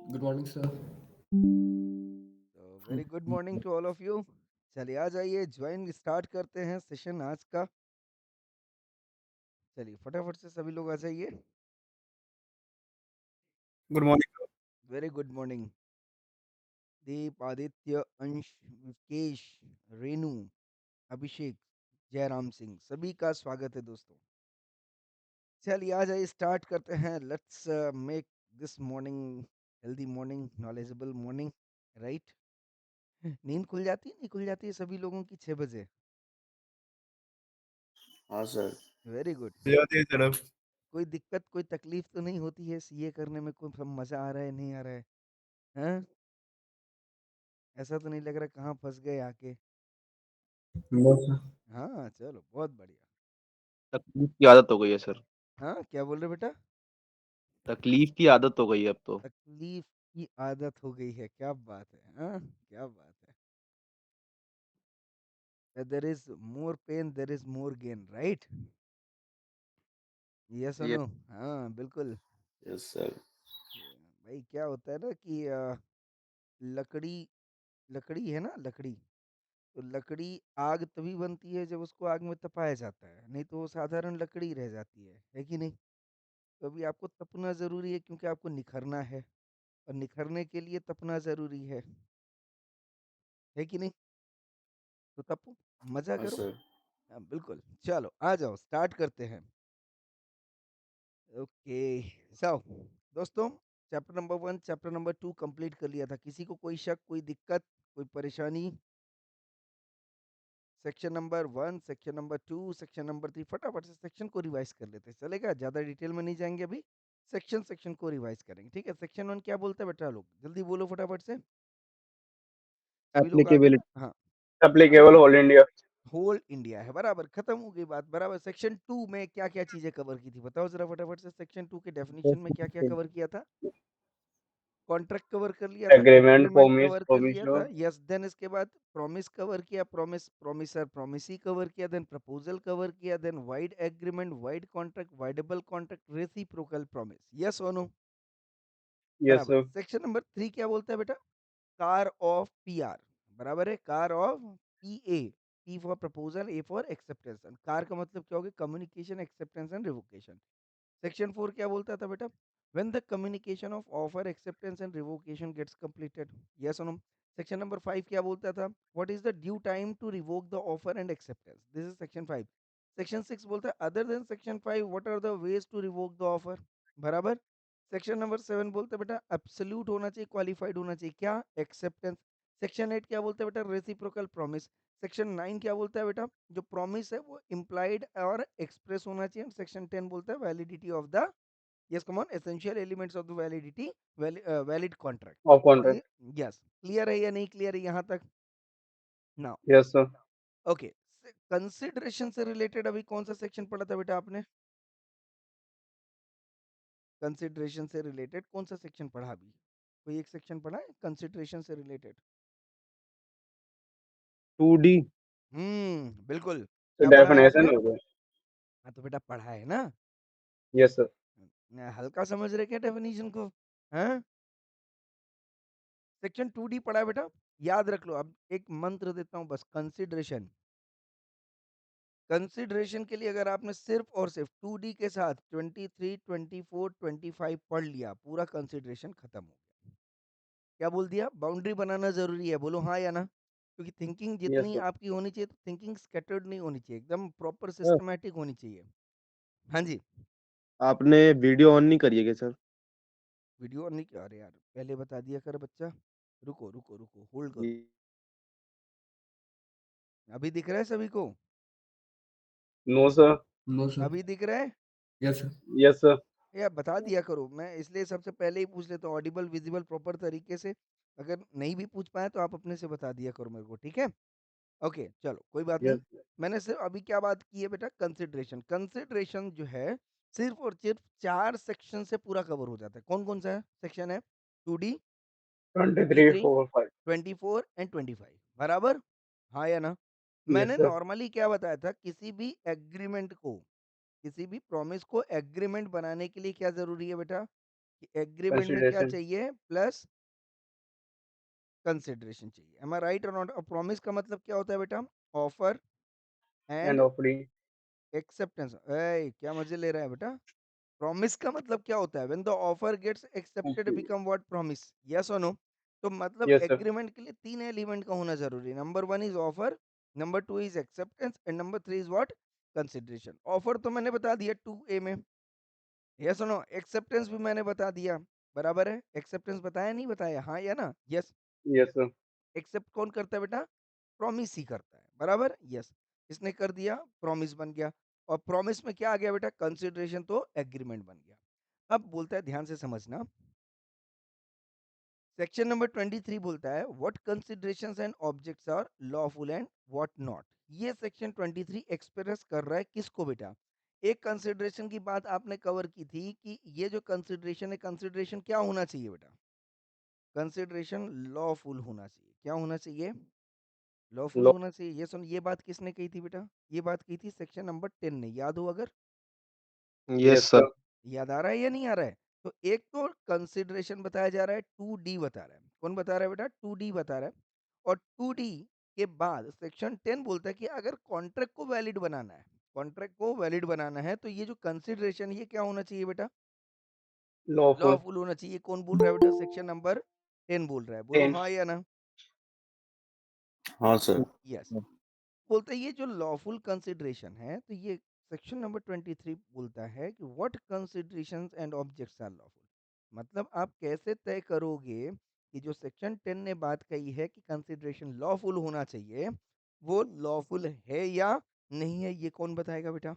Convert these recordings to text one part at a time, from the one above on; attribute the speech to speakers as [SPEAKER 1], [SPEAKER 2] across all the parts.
[SPEAKER 1] Good morning, sir.
[SPEAKER 2] तो very good morning to all of you. चलिए आ जाइए, ज्वाइन स्टार्ट करते हैं सेशन आज का। चलिए फटाफट से सभी लोग आ जाइए।
[SPEAKER 3] Good morning.
[SPEAKER 2] Very good morning. Deep, Aditya, Ansh, Vikesh, Renu, अभिषेक, जयराम सिंह, सभी का स्वागत है दोस्तों। चलिए आ जाइए, स्टार्ट करते हैं। Let's make this morning healthy morning, knowledgeable morning, right. नींद खुल जाती है, नहीं खुल जाती है सभी लोगों की 6 बजे?
[SPEAKER 1] हाँ सर।
[SPEAKER 2] Very good.
[SPEAKER 3] गुजराती तरफ।
[SPEAKER 2] कोई दिक्कत, कोई तकलीफ तो नहीं होती है सीए करने में? कोई मजा आ रहा है, नहीं आ रहा है? हैं? ऐसा तो नहीं लग रहा कहाँ फंस गए आके?
[SPEAKER 3] No sir.
[SPEAKER 2] हाँ चलो, बहुत बढ़िया।
[SPEAKER 4] तकलीफ की आदत हो गई है सर।
[SPEAKER 2] हाँ, क्या बोल रहे बेटा?
[SPEAKER 4] तकलीफ की आदत हो गई है अब तो।
[SPEAKER 2] तकलीफ की आदत हो गई है, क्या बात है। हाँ, क्या बात है। There is more pen, there is more gain, right? ये
[SPEAKER 4] ये
[SPEAKER 2] सुनो। हाँ बिल्कुल।
[SPEAKER 1] Yes sir.
[SPEAKER 2] भाई क्या होता है ना कि लकड़ी, लकड़ी है ना, लकड़ी। तो लकड़ी आग तभी बनती है जब उसको आग में तपाया जाता है, नहीं तो वो साधारण लकड़ी रह जाती है कि नहीं? तो अभी आपको तपना जरूरी है, क्योंकि आपको निखरना है, और निखरने के लिए तपना जरूरी है कि नहीं? तो तपो, मजा
[SPEAKER 1] हाँ
[SPEAKER 2] करो।
[SPEAKER 1] सर।
[SPEAKER 2] हाँ बिल्कुल। चलो आ जाओ, स्टार्ट करते हैं। ओके। सो दोस्तों, chapter number 1, chapter number 2 complete कर लिया था। किसी को कोई शक, कोई दिक्कत, कोई परेशानी? Section number 1, section number 2, section number 3, फटाफट से सेक्शन को रिवाइज कर लेते हैं, चलेगा? ज़्यादा डिटेल में नहीं जाएंगे अभी। सेक्शन सेक्शन को रिवाइज करेंगे, ठीक है? सेक्शन 1 क्या बोलता है बेटा? लोग जल्दी बोलो फटाफट से। सभी लोग आ गए?
[SPEAKER 4] एप्लीकेबिलिटी।
[SPEAKER 2] हाँ।
[SPEAKER 3] Applicable all India.
[SPEAKER 2] Whole India है, बराबर, खत्म हो गई बात, बराबर। सेक्शन 2 में क्या क्या चीजें कवर की थी, बताओ जरा फटाफट से। सेक्शन 2 के डेफिनेशन में क्या क्या कवर किया था? कॉन्ट्रैक्ट कवर कर लिया था,
[SPEAKER 3] एग्रीमेंट,
[SPEAKER 2] एग्रीमेंट
[SPEAKER 3] प्रॉमिस,
[SPEAKER 2] कवर कर लिया था,
[SPEAKER 3] प्रोमिसर।
[SPEAKER 2] यस। देन इसके बाद प्रॉमिस कवर किया, प्रॉमिस, प्रॉमिसर, प्रॉमिसी कवर किया। देन प्रपोजल कवर किया। Then void agreement, void contract, voidable contract, reciprocal promise, yes और नो?
[SPEAKER 3] यस
[SPEAKER 2] बराबर।
[SPEAKER 3] सर।
[SPEAKER 2] सेक्शन नंबर 3 क्या बोलता है बेटा? कार ऑफ पीआर, बराबर है, car of PA. P for proposal, A for acceptance. Car का मतलब क्या होगा? Communication, acceptance and revocation. Section 4 क्या बोलता था बेटा? when the communication of offer, acceptance and revocation gets completed, yes or no? Section number 5 क्या बोलता था? what is the due time to revoke the offer and acceptance, this is section 5। Section 6 बोलता है other than section 5 what are the ways to revoke the offer, बराबर। Section number 7 बोलते हैं बेटा absolute होना चाहिए, क्वालिफाइड होना चाहिए, क्या? एक्सेप्टेंस। सेक्शन 8 क्या बोलता है बेटा? Reciprocal promise. सेक्शन 9 क्या बोलता है बेटा? जो प्रॉमिस है वो इम्प्लाइड और एक्सप्रेस होना चाहिए। सेक्शन 10 बोलता है validity of the, yes come on, essential elements of the validity, valid contract।
[SPEAKER 3] Of contract.
[SPEAKER 2] yes, clear है या नहीं क्लियर है यहाँ तक? Now
[SPEAKER 3] yes sir.
[SPEAKER 2] Okay. Consideration से रिलेटेड अभी कौन सा सेक्शन पढ़ा था बेटा आपने? कंसिडरेशन से रिलेटेड कौन सा सेक्शन पढ़ा अभी? कोई एक सेक्शन पढ़ा है कंसिडरेशन से रिलेटेड?
[SPEAKER 4] 2D।
[SPEAKER 2] बिल्कुल। क्या पढ़ा है
[SPEAKER 3] डेफिनेशन
[SPEAKER 2] आपने?
[SPEAKER 3] हो गया।
[SPEAKER 2] हाँ तो बेटा पढ़ा है ना।
[SPEAKER 3] Yes sir.
[SPEAKER 2] हल्का समझ रहे क्या डेफिनेशन को? हाँ, सेक्शन 2D पढ़ा है बेटा। याद रख लो। अब एक मंत्र देता हूँ बस, कंसिडरेशन। कंसिडरेशन के लिए अगर आपने सिर्फ और सिर्फ 2D के साथ 23, 24, 25 पढ़ लिया, पूरा कंसिडरेशन खत्म हो गया। क्या बोल दिया? बाउंड्री बनाना जरूरी है, बोलो हाँ या ना? क्योंकि थिंकिंग
[SPEAKER 3] यस
[SPEAKER 2] जितनी
[SPEAKER 3] सर।
[SPEAKER 2] आपकी होनी चाहिए, तो थिंकिंग स्कैटर्ड नहीं होनी चाहिए, एकदम प्रॉपर
[SPEAKER 4] सर,
[SPEAKER 2] सिस्टमैटिक होनी चाहिए। हाँ जी।
[SPEAKER 4] आपने वीडियो ऑन नहीं करी है क्या सर?
[SPEAKER 2] वीडियो नहीं क्या? अरे यार पहले बता दिया कर बच्चा। रुको रुको रुको, होल्ड करो।
[SPEAKER 4] ये-
[SPEAKER 2] अभी दिख रहा है सभी को?
[SPEAKER 3] No sir.
[SPEAKER 1] No, sir.
[SPEAKER 2] अभी दिख रहा है?
[SPEAKER 1] Yes, sir.
[SPEAKER 3] Yes sir.
[SPEAKER 2] यार बता दिया करो, मैं इसलिए सबसे पहले ही पूछ लेता हूँ ऑडिबल विजिबल प्रॉपर तरीके से। अगर नहीं भी पूछ पाए तो आप अपने से बता दिया करो मेरे को, ठीक है? ओके चलो, कोई बात नहीं।
[SPEAKER 3] यस।
[SPEAKER 2] मैंने सिर्फ अभी क्या बात की है बेटा? कंसिडरेशन। कंसिडरेशन जो है सिर्फ और सिर्फ 4 सेक्शन से पूरा कवर हो जाता है। कौन कौन सा सेक्शन है? 2D,
[SPEAKER 3] 23,
[SPEAKER 2] 23,
[SPEAKER 3] 4, 5।
[SPEAKER 2] 24 एंड 25, बराबर। हाँ या ना?
[SPEAKER 3] यस
[SPEAKER 2] मैंने
[SPEAKER 3] सर।
[SPEAKER 2] नॉर्मली क्या बताया था, किसी भी एग्रीमेंट को, किसी भी प्रॉमिस को एग्रीमेंट बनाने के लिए क्या जरूरी है बेटा? एग्रीमेंट में क्या
[SPEAKER 3] Consideration
[SPEAKER 2] चाहिए प्लस कंसिडरेशन चाहिए। एम आई राइट और नॉट? प्रॉमिस का मतलब क्या होता है बेटा? Offer
[SPEAKER 3] and
[SPEAKER 2] and
[SPEAKER 3] offering.
[SPEAKER 2] Acceptance. क्या मजे ले रहा है बेटा? प्रॉमिस का मतलब क्या होता है? When the offer gets accepted
[SPEAKER 3] Okay.
[SPEAKER 2] Become what? Promise. Yes और नो? तो मतलब
[SPEAKER 3] Yes, sir.
[SPEAKER 2] एग्रीमेंट के लिए तीन एलिमेंट का होना जरूरी है। Number one is offer, number two is acceptance and number three is what? Consideration. Offer तो मैंने बता दिया 2A में। यस और नो? एक्सेप्टेंस भी मैंने बता दिया। बराबर है? एक्सेप्टेंस बताया नहीं बताया? हाँ या ना? यस।
[SPEAKER 3] Yes, sir.
[SPEAKER 2] एक्सेप्ट कौन करता है बेटा? प्रॉमिस ही करता है। बराबर? यस। इसने कर दिया, प्रॉमिस बन गया। और प्रॉमिस में क्या आ गया बेटा? कंसिडरेशन, तो एग्रीमेंट बन गया। अब बोलता है, ध्यान से समझना, सेक्शन नंबर 23 बोलता है what considerations and objects are lawful and what not. ये सेक्शन 23 एक्सप्रेस कर रहा है किसको बेटा? एक कंसिडरेशन की बात आपने कवर की थी कि ये जो कंसिडरेशन है, कंसिडरेशन क्या होना चाहिए बेटा? कंसिडरेशन लॉफुल होना चाहिए। क्या होना चाहिए? Lawful
[SPEAKER 3] Law.
[SPEAKER 2] होना चाहिए। ये सुन, ये बात किसने कही थी बेटा? ये बात कही थी सेक्शन नंबर 10 ने, याद हो अगर?
[SPEAKER 4] Yes
[SPEAKER 3] Yes,
[SPEAKER 4] sir.
[SPEAKER 3] sir.
[SPEAKER 2] याद आ रहा है या नहीं आ रहा है? तो एक तो कंसिडरेशन बताया जा रहा है, 2D बता रहा है। कौन बता रहा है बेटा? 2D बता रहा है। और 2D के बाद सेक्शन 10 बोलता है कि अगर कॉन्ट्रैक्ट को वैलिड बनाना है, कॉन्ट्रैक्ट को वैलिड बनाना है, तो ये जो कंसिडरेशन, ये क्या होना चाहिए बेटा?
[SPEAKER 3] Lawful.
[SPEAKER 2] लॉफुल होना चाहिए। कौन बोल रहा है बेटा? सेक्शन नंबर 10 बोल रहा है। बोलो
[SPEAKER 3] 10.
[SPEAKER 2] हाँ या ना?
[SPEAKER 1] हाँ सर।
[SPEAKER 2] यस। बोलते हैं ये जो लॉफुल कंसिडरेशन है, तो ये सेक्शन नंबर 23 बोलता है कि what considerations and objects are lawful. मतलब आप कैसे तय करोगे कि जो सेक्शन 10 ने बात कही है कि कंसिडरेशन लॉफुल होना चाहिए, वो लॉफुल है या नहीं है? ये कौन बताएगा बेटा?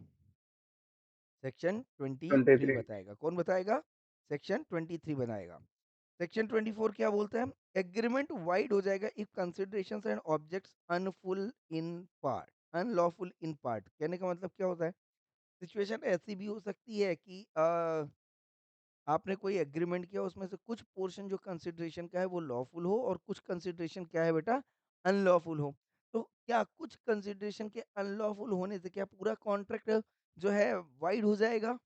[SPEAKER 2] सेक्शन 23
[SPEAKER 3] 23.
[SPEAKER 2] बताएगा। कौन बताएगा? सेक्शन 23 बताएगा। सेक्शन 24 क्या बोलता है? एग्रीमेंट वाइड हो जाएगा if considerations and objects unlawful in part, unlawful in part. कहने का मतलब क्या होता है? सिचुएशन ऐसी भी हो सकती है कि आपने कोई एग्रीमेंट किया, उसमें से कुछ पोर्शन जो कंसिडरेशन का है वो लॉफुल हो, और कुछ कंसिडरेशन क्या है बेटा? अनलॉफुल हो। तो क्या कुछ कंसिडरेशन के अनलॉफुल होने से क्या पूरा कॉन्ट्रैक्ट जो है वाइड हो जाएगा?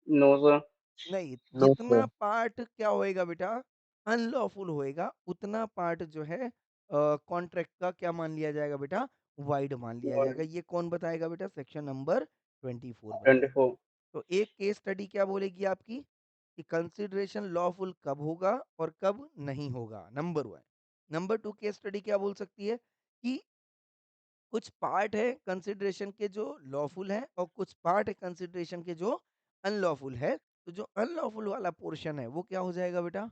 [SPEAKER 3] No, sir.
[SPEAKER 2] नहीं,
[SPEAKER 4] नो
[SPEAKER 2] जितना
[SPEAKER 4] सर।
[SPEAKER 2] पार्ट क्या होएगा बेटा? अनलॉफुल होएगा, उतना पार्ट जो है कॉन्ट्रैक्ट का क्या मान लिया जाएगा बेटा? वाइड मान लिया
[SPEAKER 3] Word.
[SPEAKER 2] जाएगा। ये कौन बताएगा बेटा? सेक्शन नंबर 24 बताएगा।
[SPEAKER 3] 24.
[SPEAKER 2] तो एक केस स्टडी क्या बोलेगी आपकी कि कंसिडरेशन लॉफुल कब होगा और कब नहीं होगा? Number one. Number two case study क्या बोल सकती है कि कुछ पार्ट है कंसिडरेशन के जो लॉफुल है, और कुछ पार्ट है कंसिडरेशन के जो अनलॉफुल है। तो जो अनलॉफुल वाला पोर्शन है वो क्या हो जाएगा बेटा?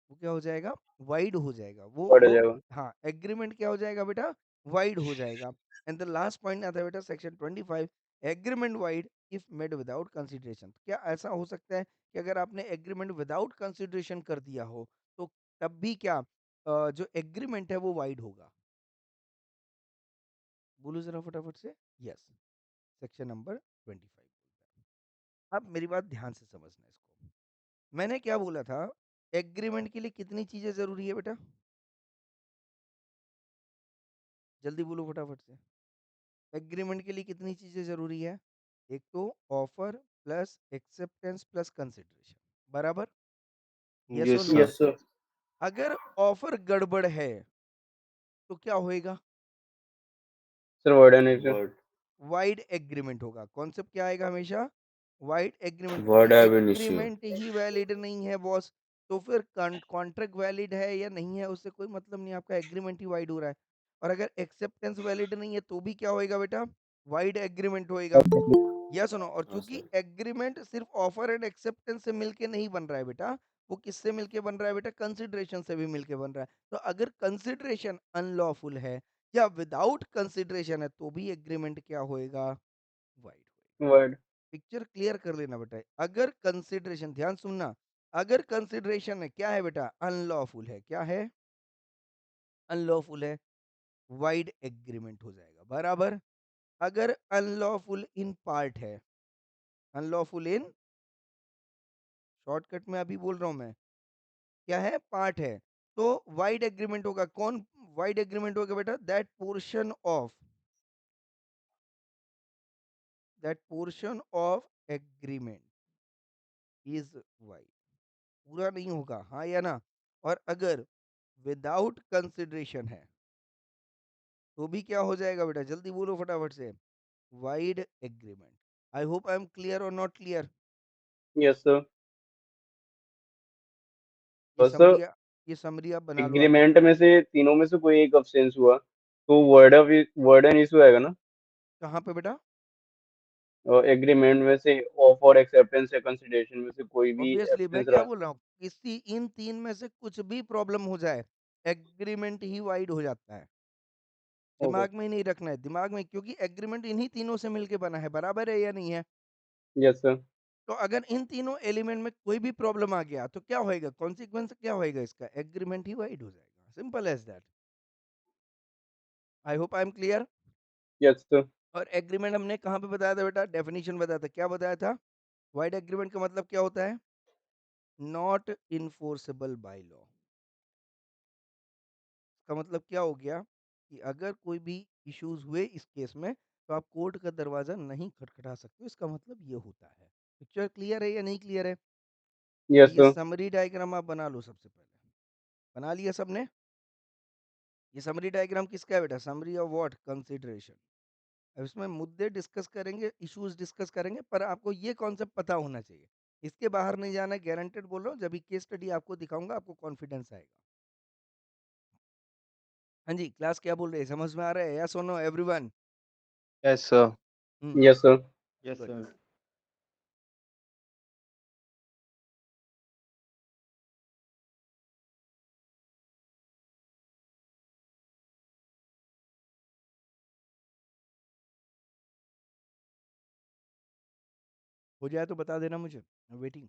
[SPEAKER 2] वो क्या हो जाएगा? वाइड हो जाएगा।
[SPEAKER 3] Word हो
[SPEAKER 2] वो
[SPEAKER 3] जाएगा.
[SPEAKER 2] हाँ, एग्रीमेंट क्या हो जाएगा बेटा? वाइड हो जाएगा। एंड द लास्ट पॉइंट आता है बेटा section 25, agreement void if made without consideration. क्या ऐसा हो सकता है कि अगर आपने एग्रीमेंट विदाउट कंसिडरेशन कर दिया हो, तो तब भी क्या जो एग्रीमेंट है वो वाइड होगा? बोलो जरा फटाफट से। यस, सेक्शन नंबर 25 बोलता है। अब मेरी बात ध्यान से समझना इसको। मैंने क्या बोला था? एग्रीमेंट के लिए कितनी चीजें जरूरी है बेटा? जल्दी बोलो फटाफट से। एग्रीमेंट के लिए कितनी चीजें जरूरी है? एक तो offer plus acceptance plus consideration. बराबर? यस और
[SPEAKER 4] yes
[SPEAKER 2] no?
[SPEAKER 4] Sir.
[SPEAKER 3] Yes, sir.
[SPEAKER 2] अगर ऑफर गड़बड़ है तो क्या होएगा?
[SPEAKER 3] Sir, word है nature.
[SPEAKER 1] वर्ड।
[SPEAKER 2] वाइड एग्रीमेंट होगा। कॉन्सेप्ट क्या आएगा हमेशा? Void agreement. क्योंकि
[SPEAKER 1] word have an issue.
[SPEAKER 2] Agreement ही वैलिड नहीं है बॉस, तो फिर कॉन्ट्रैक्ट वैलिड है या नहीं है उससे कोई मतलब नहीं, आपका एग्रीमेंट ही वाइड हो रहा है। और अगर एक्सेप्टेंस वैलिड नहीं है तो भी क्या होएगा बेटा? वाइड एग्रीमेंट होएगा। यस सुनो। और
[SPEAKER 1] हाँ
[SPEAKER 2] चूंकि
[SPEAKER 1] सर।
[SPEAKER 2] एग्रीमेंट सिर्फ ऑफर एंड एक्सेप्टेंस से मिलके नहीं बन रहा है बेटा, वो किससे मिलके बन रहा है बेटा? कंसिडरेशन से भी मिलके बन रहा है। तो अगर कंसिडरेशन अनलॉफुल है या विदाउट कंसिडरेशन है, तो भी एग्रीमेंट क्या होएगा? वाइड होएगा।
[SPEAKER 3] Word.
[SPEAKER 2] पिक्चर क्लियर कर लेना बेटा। अगर कंसिडरेशन, ध्यान सुनना, अगर कंसिडरेशन है क्या है बेटा? अनलॉफुल है। क्या है? अनलॉफुल है, वाइड एग्रीमेंट हो जाएगा। बराबर? अगर अनलॉफुल इन पार्ट है, अनलॉफुल इन, शॉर्टकट में अभी बोल रहा हूं मैं, क्या है? पार्ट है, तो वाइड एग्रीमेंट होगा। कौन वाइड एग्रीमेंट होगा बेटा? That portion of agreement is wide, पूरा नहीं होगा, हाँ या ना? और अगर विदाउट कंसिडरेशन है तो भी क्या हो जाएगा बेटा, जल्दी बोलो फटाफट से। Wide agreement. I hope I am clear और नॉट क्लियर।
[SPEAKER 3] Yes sir.
[SPEAKER 2] ये
[SPEAKER 3] बस सर,
[SPEAKER 2] समरी, ये समरी आप बना लो आगे।
[SPEAKER 3] एग्रीमेंट में से तीनों में से कोई एक अब्सेंस हुआ तो वर्डन इशू आएगा ना?
[SPEAKER 2] कहाँ पे बेटा?
[SPEAKER 3] एग्रीमेंट में से ऑफ और एक्सेप्टेंस या कंसिडरेशन में से कोई भी
[SPEAKER 2] ऑब्वियसली मैं
[SPEAKER 3] एब्सेंस
[SPEAKER 2] क्या
[SPEAKER 3] रहा।
[SPEAKER 2] बोल रहा हूँ, किसी इन तीन में से कुछ भी प्रॉब्लम हो जाए, एग्रीमेंट ही वाइड हो जाता है।
[SPEAKER 3] ओके।
[SPEAKER 2] दिमाग में ही नहीं रखना है, दिमाग में, क्योंकि एग्रीमेंट इन्हीं तीनों से मिलके बना है, बराबर है या नहीं है?
[SPEAKER 3] Yes sir.
[SPEAKER 2] तो अगर इन तीनों एलिमेंट में कोई भी प्रॉब्लम आ गया तो क्या होएगा, कॉन्सिक्वेंस क्या होएगा इसका, एग्रीमेंट ही वाइड हो जाएगा, simple as that. I hope I am clear.
[SPEAKER 3] Yes sir.
[SPEAKER 2] और एग्रीमेंट हमने कहाँ पे बताया था बेटा, डेफिनेशन बताया था, क्या बताया था? वाइड एग्रीमेंट का मतलब क्या होता है? Not enforceable by law. इसका मतलब क्या हो गया कि अगर कोई भी इश्यूज हुए इस केस में तो आप कोर्ट का दरवाजा नहीं खटखटा सकते, इसका मतलब ये होता है। पिक्चर क्लियर है या नहीं क्लियर है? तो
[SPEAKER 3] यस
[SPEAKER 2] ये
[SPEAKER 3] सर।
[SPEAKER 2] समरी डायग्राम आप बना लो सबसे पहले। बना लिया सबने? ये समरी डायग्राम किसका है बेटा, समरी ऑफ व्हाट, कंसिडरेशन। अब इसमें मुद्दे डिस्कस करेंगे, इश्यूज डिस्कस करेंगे, पर आपको ये कॉन्सेप्ट पता होना चाहिए, इसके बाहर नहीं जाना, गारंटेड बोल रहा हूँ। जब भी केस स्टडी आपको दिखाऊंगा आपको कॉन्फिडेंस आएगा। हाँ जी, क्लास क्या बोल रहे हैं, समझ में आ रहा है? यस और no everyone?
[SPEAKER 4] Yes sir.
[SPEAKER 3] Yes sir.
[SPEAKER 4] Yes
[SPEAKER 2] good.
[SPEAKER 4] Sir.
[SPEAKER 2] हो जाए तो बता देना मुझे, वेटिंग।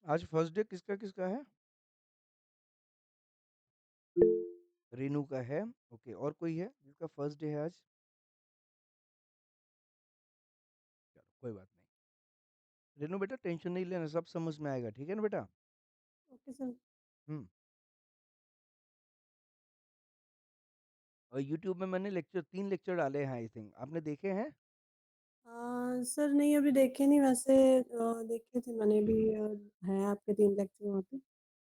[SPEAKER 2] आज फर्स्ट डे किसका किसका है? रेनू का है, ओके। और कोई है जिसका फर्स्ट डे है आज? चलो कोई बात नहीं। रेनू बेटा टेंशन नहीं लेना, सब समझ में आएगा, ठीक है ना बेटा?
[SPEAKER 5] Okay sir.
[SPEAKER 2] हम्म। और यूट्यूब में मैंने लेक्चर 3 लेक्चर डाले हैं, आई थिंक आपने देखे हैं?
[SPEAKER 5] सर नहीं अभी देखे नहीं, वैसे देखे थे मैंने भी, है आपके 3 लेक्चर वहाँ पे।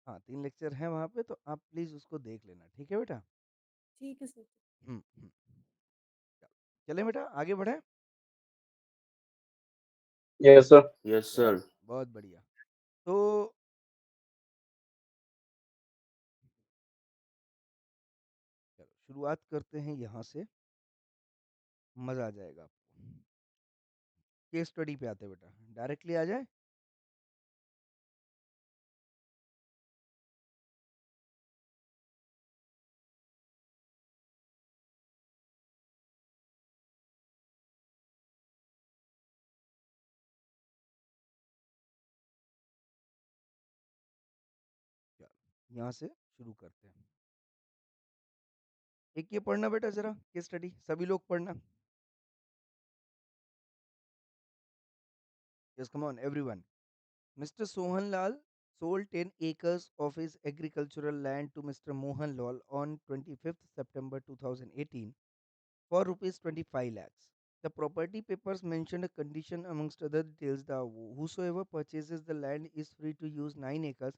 [SPEAKER 2] हाँ 3 लेक्चर हैं वहाँ पे, तो आप प्लीज उसको देख लेना, ठीक है बेटा?
[SPEAKER 5] ठीक है सर।
[SPEAKER 2] हम्म। चलो, चलें बेटा आगे बढ़े।
[SPEAKER 3] Yes sir.
[SPEAKER 1] यस
[SPEAKER 2] चलो
[SPEAKER 1] सर।
[SPEAKER 2] बहुत बढ़िया। तो चलो शुरुआत करते हैं यहाँ से, मजा आ जाएगा आपको। केस स्टडी पे आते हैं बेटा, डायरेक्टली आ जाए। चलो यहाँ से शुरू करते हैं। एक ये पढ़ना बेटा जरा, केस स्टडी सभी लोग पढ़ना। Yes come on everyone. Mr. Sohan Lal sold 10 acres of his agricultural land to Mr. Mohan Lal on 25th September 2018 for rupees 25 lakhs. The property papers mentioned a condition amongst other details that whosoever purchases the land is free to use 9 acres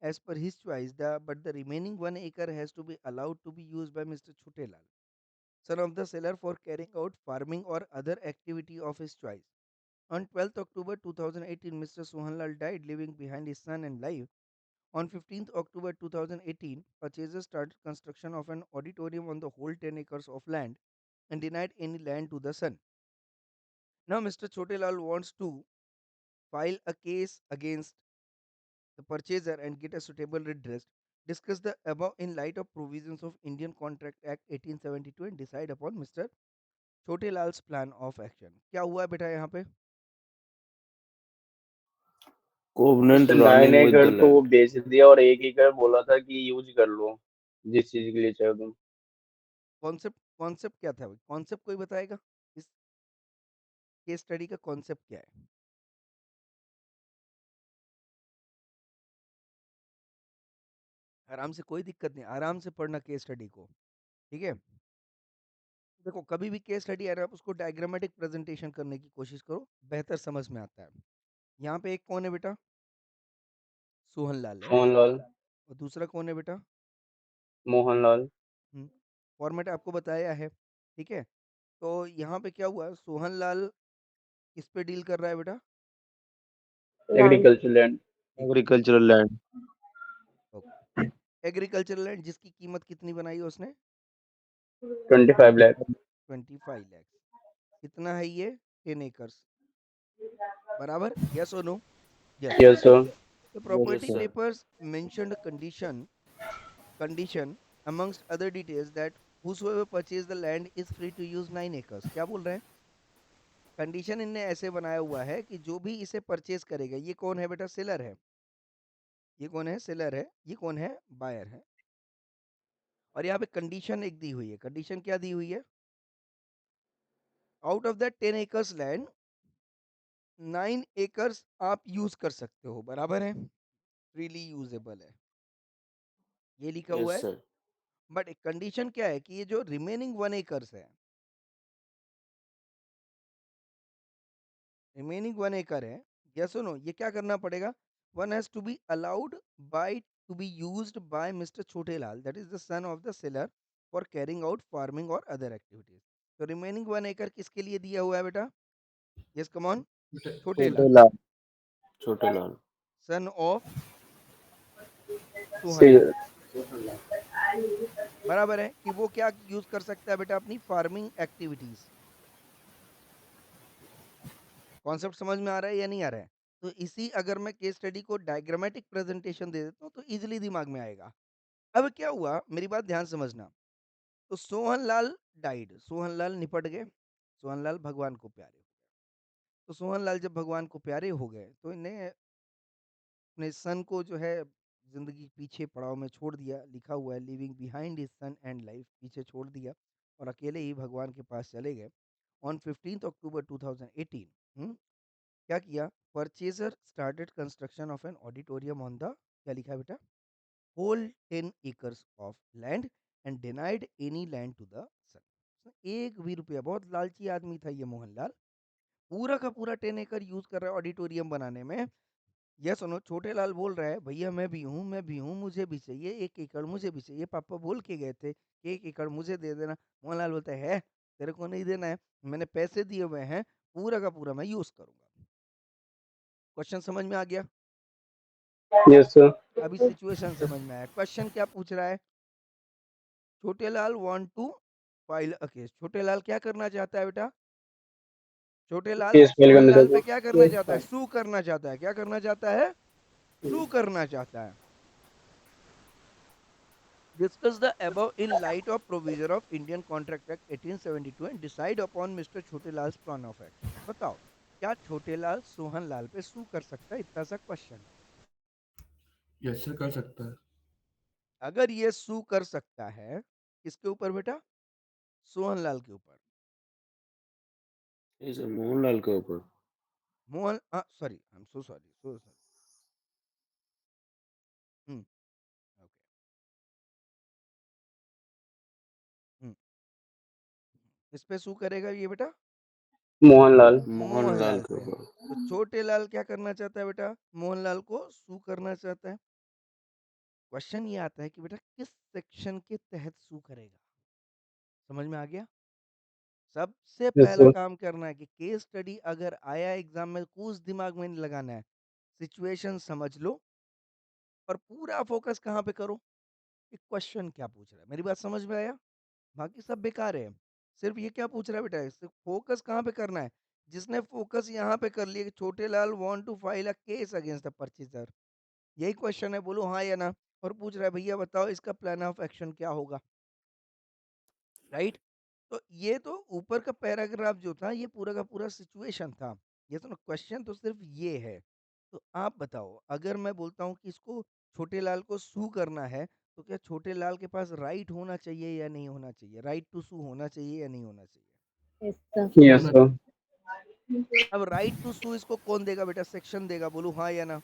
[SPEAKER 2] as per his choice, but the remaining 1 acre has to be allowed to be used by Mr. Chotelal, son of the seller, for carrying out farming or other activity of his choice. On 12th October 2018, Mr. Sohanlal died, leaving behind his son and wife. On 15th October 2018, purchasers started construction of an auditorium on the whole 10 acres of land and denied any land to the son. Now, Mr. Chotelal wants to file a case against the purchaser and get a suitable redress. Discuss the above in light of provisions of Indian Contract Act 1872 and decide upon Mr. Chotelal's plan of action. क्या हुआ है बेटा यहाँ पे?
[SPEAKER 1] Covenant
[SPEAKER 3] sir 9
[SPEAKER 1] running with the
[SPEAKER 3] एकड़ तो वो
[SPEAKER 1] land.
[SPEAKER 3] बेच दिया और 1 एकड़ बोला था कि यूज कर लो जिस चीज के लिए चाहे तुम।
[SPEAKER 2] कॉन्सेप्ट, कॉन्सेप्ट क्या था? कॉन्सेप्ट कोई बताएगा? इस केस स्टडी का कॉन्सेप्ट क्या है? आराम से, कोई दिक्कत नहीं, आराम से पढ़ना केस स्टडी को, ठीक है। देखो कभी भी केस स्टडी आ रहा है, आप उसको डायग्रामेटिक प्रेजेंटेशन करने की कोशिश करो, बेहतर समझ में आता है। यहाँ पे एक कौन है बेटा? सोहनलाल है।
[SPEAKER 3] मोहनलाल।
[SPEAKER 2] और दूसरा कौन है बेटा?
[SPEAKER 3] मोहनलाल।
[SPEAKER 2] फॉर्मेट आपको बताया है, ठीक है। तो यहाँ पे क्या हुआ, सोहनलाल किस पे डील कर रहा है बेटा?
[SPEAKER 5] Land.
[SPEAKER 3] Agriculture land.
[SPEAKER 4] Agricultural land.
[SPEAKER 2] Agricultural land जिसकी कीमत कितनी बनाई उसने?
[SPEAKER 3] 25 लाख।
[SPEAKER 2] 25 लाख। कितना है ये? 10 एकर्स, बराबर? यस और no? Yes.
[SPEAKER 3] Yes sir.
[SPEAKER 2] The property
[SPEAKER 1] sir.
[SPEAKER 2] papers mentioned condition amongst other details that whosoever purchase the land is free to use 9 acres. क्या बोल रहे हैं? कंडीशन इनने ऐसे बनाया हुआ है कि जो भी इसे परचेज करेगा, ये कौन है बेटा? सेलर है। ये कौन है? सेलर है। ये कौन है? बायर है। और यहाँ पे कंडीशन एक दी हुई है। कंडीशन क्या दी हुई है? Out of that 10 acres land 9 acres आप यूज कर सकते हो, बराबर है? फ्रीली यूजेबल है, ये लिखा हुआ
[SPEAKER 1] Yes,
[SPEAKER 2] है।
[SPEAKER 1] sir.
[SPEAKER 2] बट एक कंडीशन क्या है कि ये जो रिमेनिंग 1 एकर्स है, रिमेनिंग 1 एकड़ है, यस सुनो, ये क्या करना पड़ेगा? One has to be allowed by to be used by mister Chhotelal, that is the son of the seller, for carrying out farming और अदर एक्टिविटीज। तो रिमेनिंग 1 एकड़ किसके लिए दिया हुआ है बेटा? Yes come on. Chhotelal,
[SPEAKER 4] Chhotelal.
[SPEAKER 1] Chhote Lal.
[SPEAKER 2] Son of
[SPEAKER 3] सी।
[SPEAKER 2] सोहनलाल, बराबर है? कि वो क्या यूज कर सकता है बेटा? अपनी फार्मिंग एक्टिविटीज। कॉन्सेप्ट समझ में आ रहा है या नहीं आ रहा है? तो इसी, अगर मैं केस स्टडी को डायग्रामेटिक प्रेजेंटेशन दे देता हूँ तो इजीली दिमाग में आएगा। अब क्या हुआ, मेरी बात ध्यान समझना। तो सोहनलाल डाइड, सोहनलाल निपट गए, सोहनलाल भगवान को प्यारे हो गए। तो सोहनलाल जब भगवान को प्यारे हो गए तो इन्हें अपने सन को जो है जिंदगी पीछे पड़ाव में छोड़ दिया। लिखा हुआ है living behind his son and life, पीछे छोड़ दिया और अकेले ही भगवान के पास चले गए। ऑन 15 अक्टूबर 2018 क्या किया? Purchaser started construction of an auditorium on the, क्या लिखा है बेटा? Whole 10 acres of land and denied any land to the son. एक भी रुपया, बहुत लालची आदमी था ये मोहनलाल, पूरा का पूरा 10 एकड़ यूज कर रहा है ऑडिटोरियम बनाने में। यह सुनो, छोटे लाल बोल रहा है भैया मैं भी हूँ, मैं भी हूँ, मुझे भी चाहिए 1 एकड़, मुझे भी चाहिए, पापा बोल के गए थे कि 1 एकड़ मुझे दे देना। मोहनलाल बोलता है तेरे को नहीं देना है, मैंने पैसे दिए हुए हैं, पूरा का पूरा मैं यूज करूंगा। क्वेश्चन समझ में आ गया?
[SPEAKER 3] Yes sir.
[SPEAKER 2] अभी सिचुएशन समझ में आया। क्वेश्चन क्या पूछ रहा है? Chhotelal want to file a case. Chhotelal क्या करना चाहता है बेटा? छोटेलाल
[SPEAKER 3] केस फाइल करना
[SPEAKER 2] सोहनलाल
[SPEAKER 3] चाहता
[SPEAKER 2] पे
[SPEAKER 3] हूँ।
[SPEAKER 2] क्या करना चाहता है? सू करना चाहता है। क्या करना चाहता है? सू करना चाहता है। Discuss the above in light of provision of Indian Contract Act 1872 and decide upon Mr. छोटेलाल्स plan of action। बताओ, क्या छोटेलाल सोहनलाल पे सू कर सकता है? इतना सा क्वेश्चन है।
[SPEAKER 6] यस सर, कर सकता है।
[SPEAKER 2] अगर ये सू कर सकता है, किसके ऊपर बेटा? सोहनलाल के ऊपर।
[SPEAKER 1] ये सर मोहनलाल के ऊपर।
[SPEAKER 2] Mohan, sorry, I am so sorry, so sorry. Okay. इस पे सू करेगा ये बेटा?
[SPEAKER 3] मोहनलाल।
[SPEAKER 1] मोहनलाल
[SPEAKER 2] मोहनलाल
[SPEAKER 1] के
[SPEAKER 2] पे।
[SPEAKER 1] ऊपर।
[SPEAKER 2] तो छोटेलाल क्या करना चाहता है बेटा? मोहनलाल को सू करना चाहता है। क्वेश्चन ये आता है कि बेटा किस सेक्शन के तहत सू करेगा? समझ में आ गया? सबसे
[SPEAKER 3] यस
[SPEAKER 2] पहला
[SPEAKER 3] सर।
[SPEAKER 2] काम करना है कि केस स्टडी अगर आया एग्जाम में, कुछ दिमाग में नहीं लगाना है, सिचुएशन समझ लो और पूरा फोकस कहाँ पे करो कि क्वेश्चन क्या पूछ रहा है। मेरी बात समझ में आया? बाकी सब बेकार है, सिर्फ ये क्या पूछ रहा है बेटा, सिर्फ फोकस कहाँ पे करना है। जिसने फोकस यहाँ पे कर लिया कि Chhotelal want to file a case against the purchaser, यही क्वेश्चन है, बोलो हाँ या ना। और पूछ रहा है भैया बताओ इसका प्लान ऑफ एक्शन क्या होगा, राइट? तो ये तो ऊपर का पैराग्राफ जो था ये पूरा का पूरा सिचुएशन था। ये तो क्वेश्चन तो सिर्फ ये है। तो आप बताओ, अगर मैं बोलता हूँ कि इसको छोटेलाल को सू करना है, तो क्या छोटेलाल के पास राइट होना चाहिए या नहीं होना चाहिए? राइट टू सू होना चाहिए या नहीं होना चाहिए?
[SPEAKER 5] Yes sir.
[SPEAKER 3] यस
[SPEAKER 6] होना
[SPEAKER 3] सर।
[SPEAKER 2] अब राइट टू सू इसको कौन देगा बेटा? सेक्शन देगा, बोलो हाँ या ना।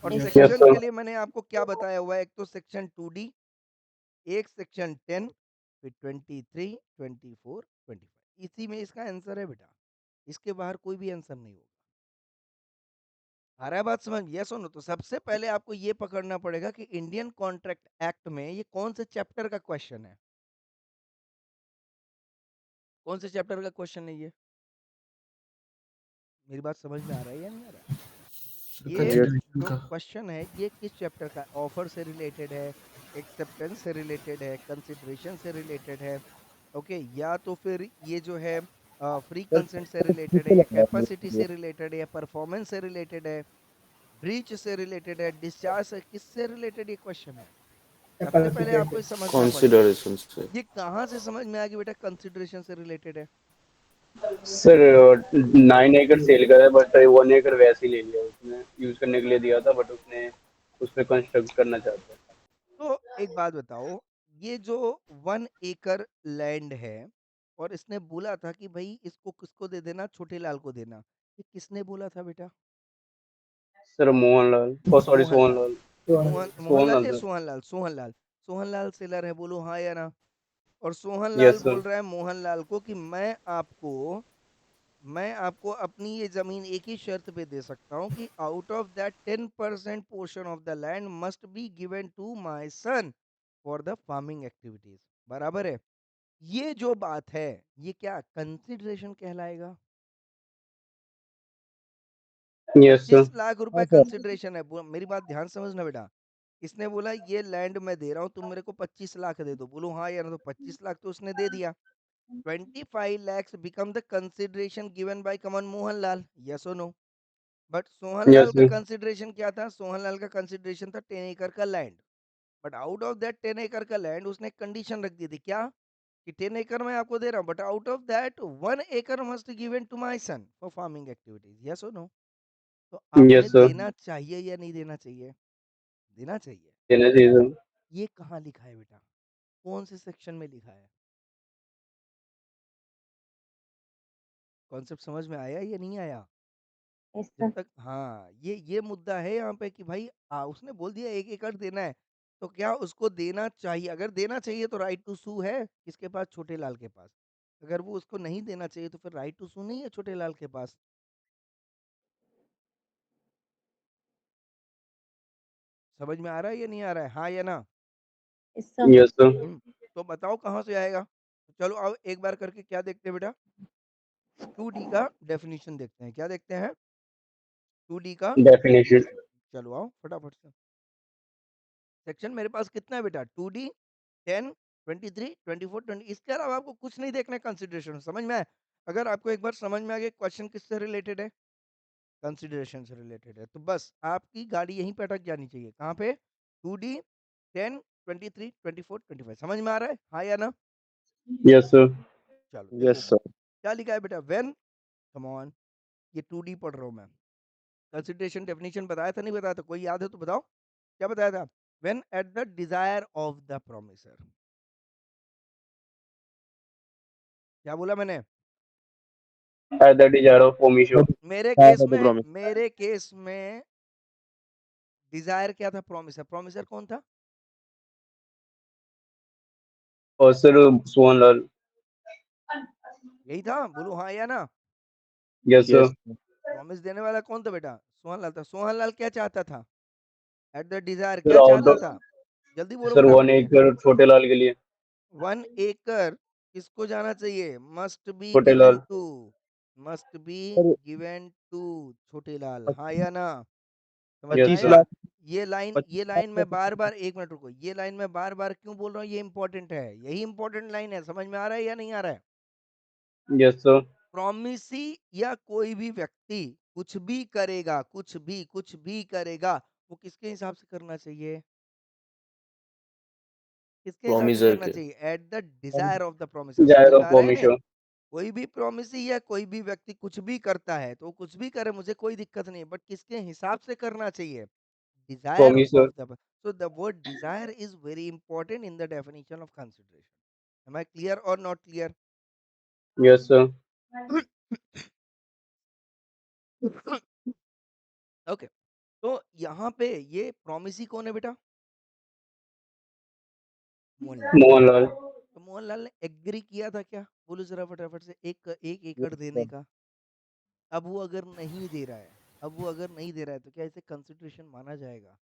[SPEAKER 2] और
[SPEAKER 5] Yes,
[SPEAKER 3] Yes,
[SPEAKER 2] सेक्शन
[SPEAKER 3] sir.
[SPEAKER 2] के लिए मैंने आपको क्या बताया हुआ है, एक तो सेक्शन 2D, एक सेक्शन 10, फिर 23, 24, 25। इसी में इसका आंसर है बेटा, इसके बाहर कोई भी आंसर नहीं होगा। आ रहा है बात समझ? यस और नो? तो सबसे पहले आपको ये पकड़ना पड़ेगा कि इंडियन कॉन्ट्रैक्ट एक्ट में ये कौन से चैप्टर का क्वेश्चन है, कौन से चैप्टर का क्वेश्चन है ये? मेरी बात समझ में आ रहा है या नहीं आ रहा है? ये
[SPEAKER 1] कंसिडरेशन
[SPEAKER 2] जो
[SPEAKER 1] का
[SPEAKER 2] क्वेश्चन है ये किस चैप्टर का? ऑफर से रिलेटेड है, एक्सेप्टेंस से रिलेटेड है, कंसिडरेशन से रिलेटेड है, ओके, या तो फिर ये जो है फ्री कंसेंट से रिलेटेड है, या कैपेसिटी से रिलेटेड है, या परफॉर्मेंस से रिलेटेड है, ब्रीच से रिलेटेड है, डिस्चार्ज से, किससे रिलेटेड ये क्वेश्चन है? सबसे पहले आपको ये समझना पड़ेगा।
[SPEAKER 1] कंसिडरेशन से।
[SPEAKER 2] ये कहाँ से समझ में आ गया बेटा कंसिडरेशन से रिलेटेड है?
[SPEAKER 3] Sir, 9 एकड़ सेल करा है बट 1 एकड़ वैसे ही ले लिया उसने, यूज करने के लिए दिया था बट उसने उस पे कंस्ट्रक्ट करना चाहता है।
[SPEAKER 2] तो एक बात बताओ, ये जो 1 एकड़ लैंड है और इसने बोला था कि भाई इसको किसको दे देना, छोटे लाल को देना, ये किसने बोला था बेटा?
[SPEAKER 3] सर मोहनलाल, ओ सॉरी
[SPEAKER 2] मोहनलाल।
[SPEAKER 3] सोहनलाल,
[SPEAKER 2] मोहनलाल या
[SPEAKER 3] सर।
[SPEAKER 2] सोहनलाल? सोहनलाल। सोहनलाल सेलर है, बोलो हाँ या ना? और सोहनलाल
[SPEAKER 3] यस
[SPEAKER 2] बोल
[SPEAKER 3] सर।
[SPEAKER 2] रहा है मोहनलाल को कि मैं आपको अपनी ये जमीन एक ही शर्त पे दे सकता हूँ कि out of that 10% portion of the land must be given to my son for the farming activities. बराबर है? ये जो बात है ये क्या कंसिडरेशन कहलाएगा?
[SPEAKER 3] Yes sir.
[SPEAKER 2] 25 लाख रुपए कंसिडरेशन है। मेरी बात ध्यान समझना बेटा, इसने बोला ये लैंड मैं दे रहा हूँ, तुम मेरे को 25 लाख दे दो, बोलो हाँ यार, तो 25 लाख तो उसने दे दिया। 25 lakhs become the consideration given by कमन मोहनलाल, यस और नो? बट सोहनलाल
[SPEAKER 3] यस
[SPEAKER 2] का
[SPEAKER 3] सर।
[SPEAKER 2] कंसिडरेशन क्या था? सोहनलाल का कंसिडरेशन था 10 एकड़ का land. But out of that 10 एकड़ का लैंड उसने एक कंडीशन रख दी थी, क्या? कि 10 एकड़ मैं आपको दे रहा हूँ बट आउट ऑफ दैट 1 एकड़ must given to my son for farming activities, yes और नो? तो आपने
[SPEAKER 3] यस सर।
[SPEAKER 2] देना चाहिए या नहीं देना चाहिए? देना चाहिए।
[SPEAKER 3] देना चाहिए सर।
[SPEAKER 2] ये कहाँ लिखा है बेटा, कौन से सेक्शन में लिखा है? कॉन्सेप्ट समझ में आया या नहीं आया? जब तक हाँ, ये मुद्दा है यहाँ पे कि भाई उसने बोल दिया 1 एकड़ देना है, तो क्या उसको देना चाहिए? अगर देना चाहिए तो राइट टू सू है किसके पास? छोटे लाल के पास। अगर वो उसको नहीं देना चाहिए तो फिर राइट टू सू नहीं है छोटे लाल के पास। समझ में आ रहा है या नहीं आ रहा है, हाँ या ना?
[SPEAKER 3] Yes sir.
[SPEAKER 2] तो बताओ कहाँ से आएगा? चलो अब एक बार करके क्या देखते हैं बेटा, 2D का डेफिनेशन देखते हैं। क्या देखते हैं? 2D का
[SPEAKER 3] डेफिनेशन।
[SPEAKER 2] चलो आओ फटाफट से। सेक्शन मेरे पास कितना है बेटा? 2D, 10, 23, 24, 20। इसके अलावा आपको कुछ नहीं देखना है। कंसिडरेशन समझ में आया? अगर आपको एक बार समझ में आ गया क्वेश्चन किससे रिलेटेड है, कंसिडरेशन से रिलेटेड है, तो बस आपकी गाड़ी यहीं पे अटक जानी चाहिए। कहाँ पे? 2D, 10, 23, 24, 25। समझ में आ रहा है, हाँ या ना?
[SPEAKER 3] Yes sir.
[SPEAKER 2] चलो देखो
[SPEAKER 4] यस सर।
[SPEAKER 2] क्या लिखा है बेटा, व्हेन, कम ऑन, ये 2D पढ़ रहा हूँ मैं। कंसिडरेशन डेफिनेशन बताया था नहीं बताया था? कोई याद है तो बताओ क्या बताया था? When at the desire of the promisor. क्या बोला मैंने?
[SPEAKER 3] एट द डिजायर ऑफ ओमिशो।
[SPEAKER 2] मेरे केस में डिजायर क्या था? प्रोमिसर। प्रोमिसर कौन था?
[SPEAKER 3] और सर सोहनलाल।
[SPEAKER 2] यही था, बोलो हाँ या ना?
[SPEAKER 3] Yes
[SPEAKER 4] yes
[SPEAKER 3] sir.
[SPEAKER 2] प्रॉमिस देने वाला कौन था बेटा? सोहनलाल था। सोहनलाल क्या चाहता था? एट द डिजायर
[SPEAKER 3] सर
[SPEAKER 2] क्या चाहता
[SPEAKER 3] आउटडोर।
[SPEAKER 2] था? जल्दी बोलो
[SPEAKER 3] सर 1
[SPEAKER 2] फटाफट से।
[SPEAKER 3] एकड़ छोटे लाल के लिए।
[SPEAKER 2] 1 एकड़ किसको जाना चाहिए? Must be
[SPEAKER 3] Chhote
[SPEAKER 2] given
[SPEAKER 3] Lal.
[SPEAKER 2] To, must be
[SPEAKER 4] sir
[SPEAKER 2] given to Chhote Lal, हाँ या ना? समझ में
[SPEAKER 3] यस
[SPEAKER 4] 25
[SPEAKER 2] आया?
[SPEAKER 3] सर।
[SPEAKER 4] लाख
[SPEAKER 2] ये लाइन
[SPEAKER 4] 25 लाख
[SPEAKER 2] मैं
[SPEAKER 4] का
[SPEAKER 2] बार बार, एक मिनट रुको, ये लाइन मैं बार बार क्यों बोल रहा हूँ? ये इंपॉर्टेंट है, यही इंपॉर्टेंट लाइन है। समझ में आ रहा है या नहीं आ रहा है?
[SPEAKER 3] Yes sir.
[SPEAKER 2] प्रॉमिसी या कोई भी व्यक्ति कुछ भी करेगा, कुछ भी करेगा, वो किसके हिसाब से करना चाहिए? किसके हिसाब से
[SPEAKER 1] प्रोमिसर
[SPEAKER 2] करना
[SPEAKER 1] के।
[SPEAKER 2] चाहिए? Eight the desire of the promisor. समझ
[SPEAKER 3] डिजायर
[SPEAKER 2] में आ
[SPEAKER 3] ऑफ
[SPEAKER 2] रहा है ने?
[SPEAKER 3] ओमिशो।
[SPEAKER 2] कोई भी प्रोमिसी या कोई भी व्यक्ति कुछ भी करता है तो वो कुछ भी करे, मुझे कोई दिक्कत नहीं, बट किसके हिसाब से करना चाहिए? Desire
[SPEAKER 3] promisor.
[SPEAKER 2] Of the, so the word desire is very important in the definition of consideration. Am I clear or not clear?
[SPEAKER 3] Yes sir.
[SPEAKER 2] Okay. तो यहाँ पे ये प्रोमिसी कौन है बेटा? मोहनलाल।
[SPEAKER 3] मोहनलाल।
[SPEAKER 2] तो मोहनलाल ने एग्री किया था क्या? बोलो जरा फटाफट से, एक एकड़
[SPEAKER 4] Yes,
[SPEAKER 2] देने
[SPEAKER 4] sir.
[SPEAKER 2] का। अब वो अगर नहीं दे रहा है, अब वो अगर नहीं दे रहा है तो क्या इसे कंसिडरेशन माना जाएगा?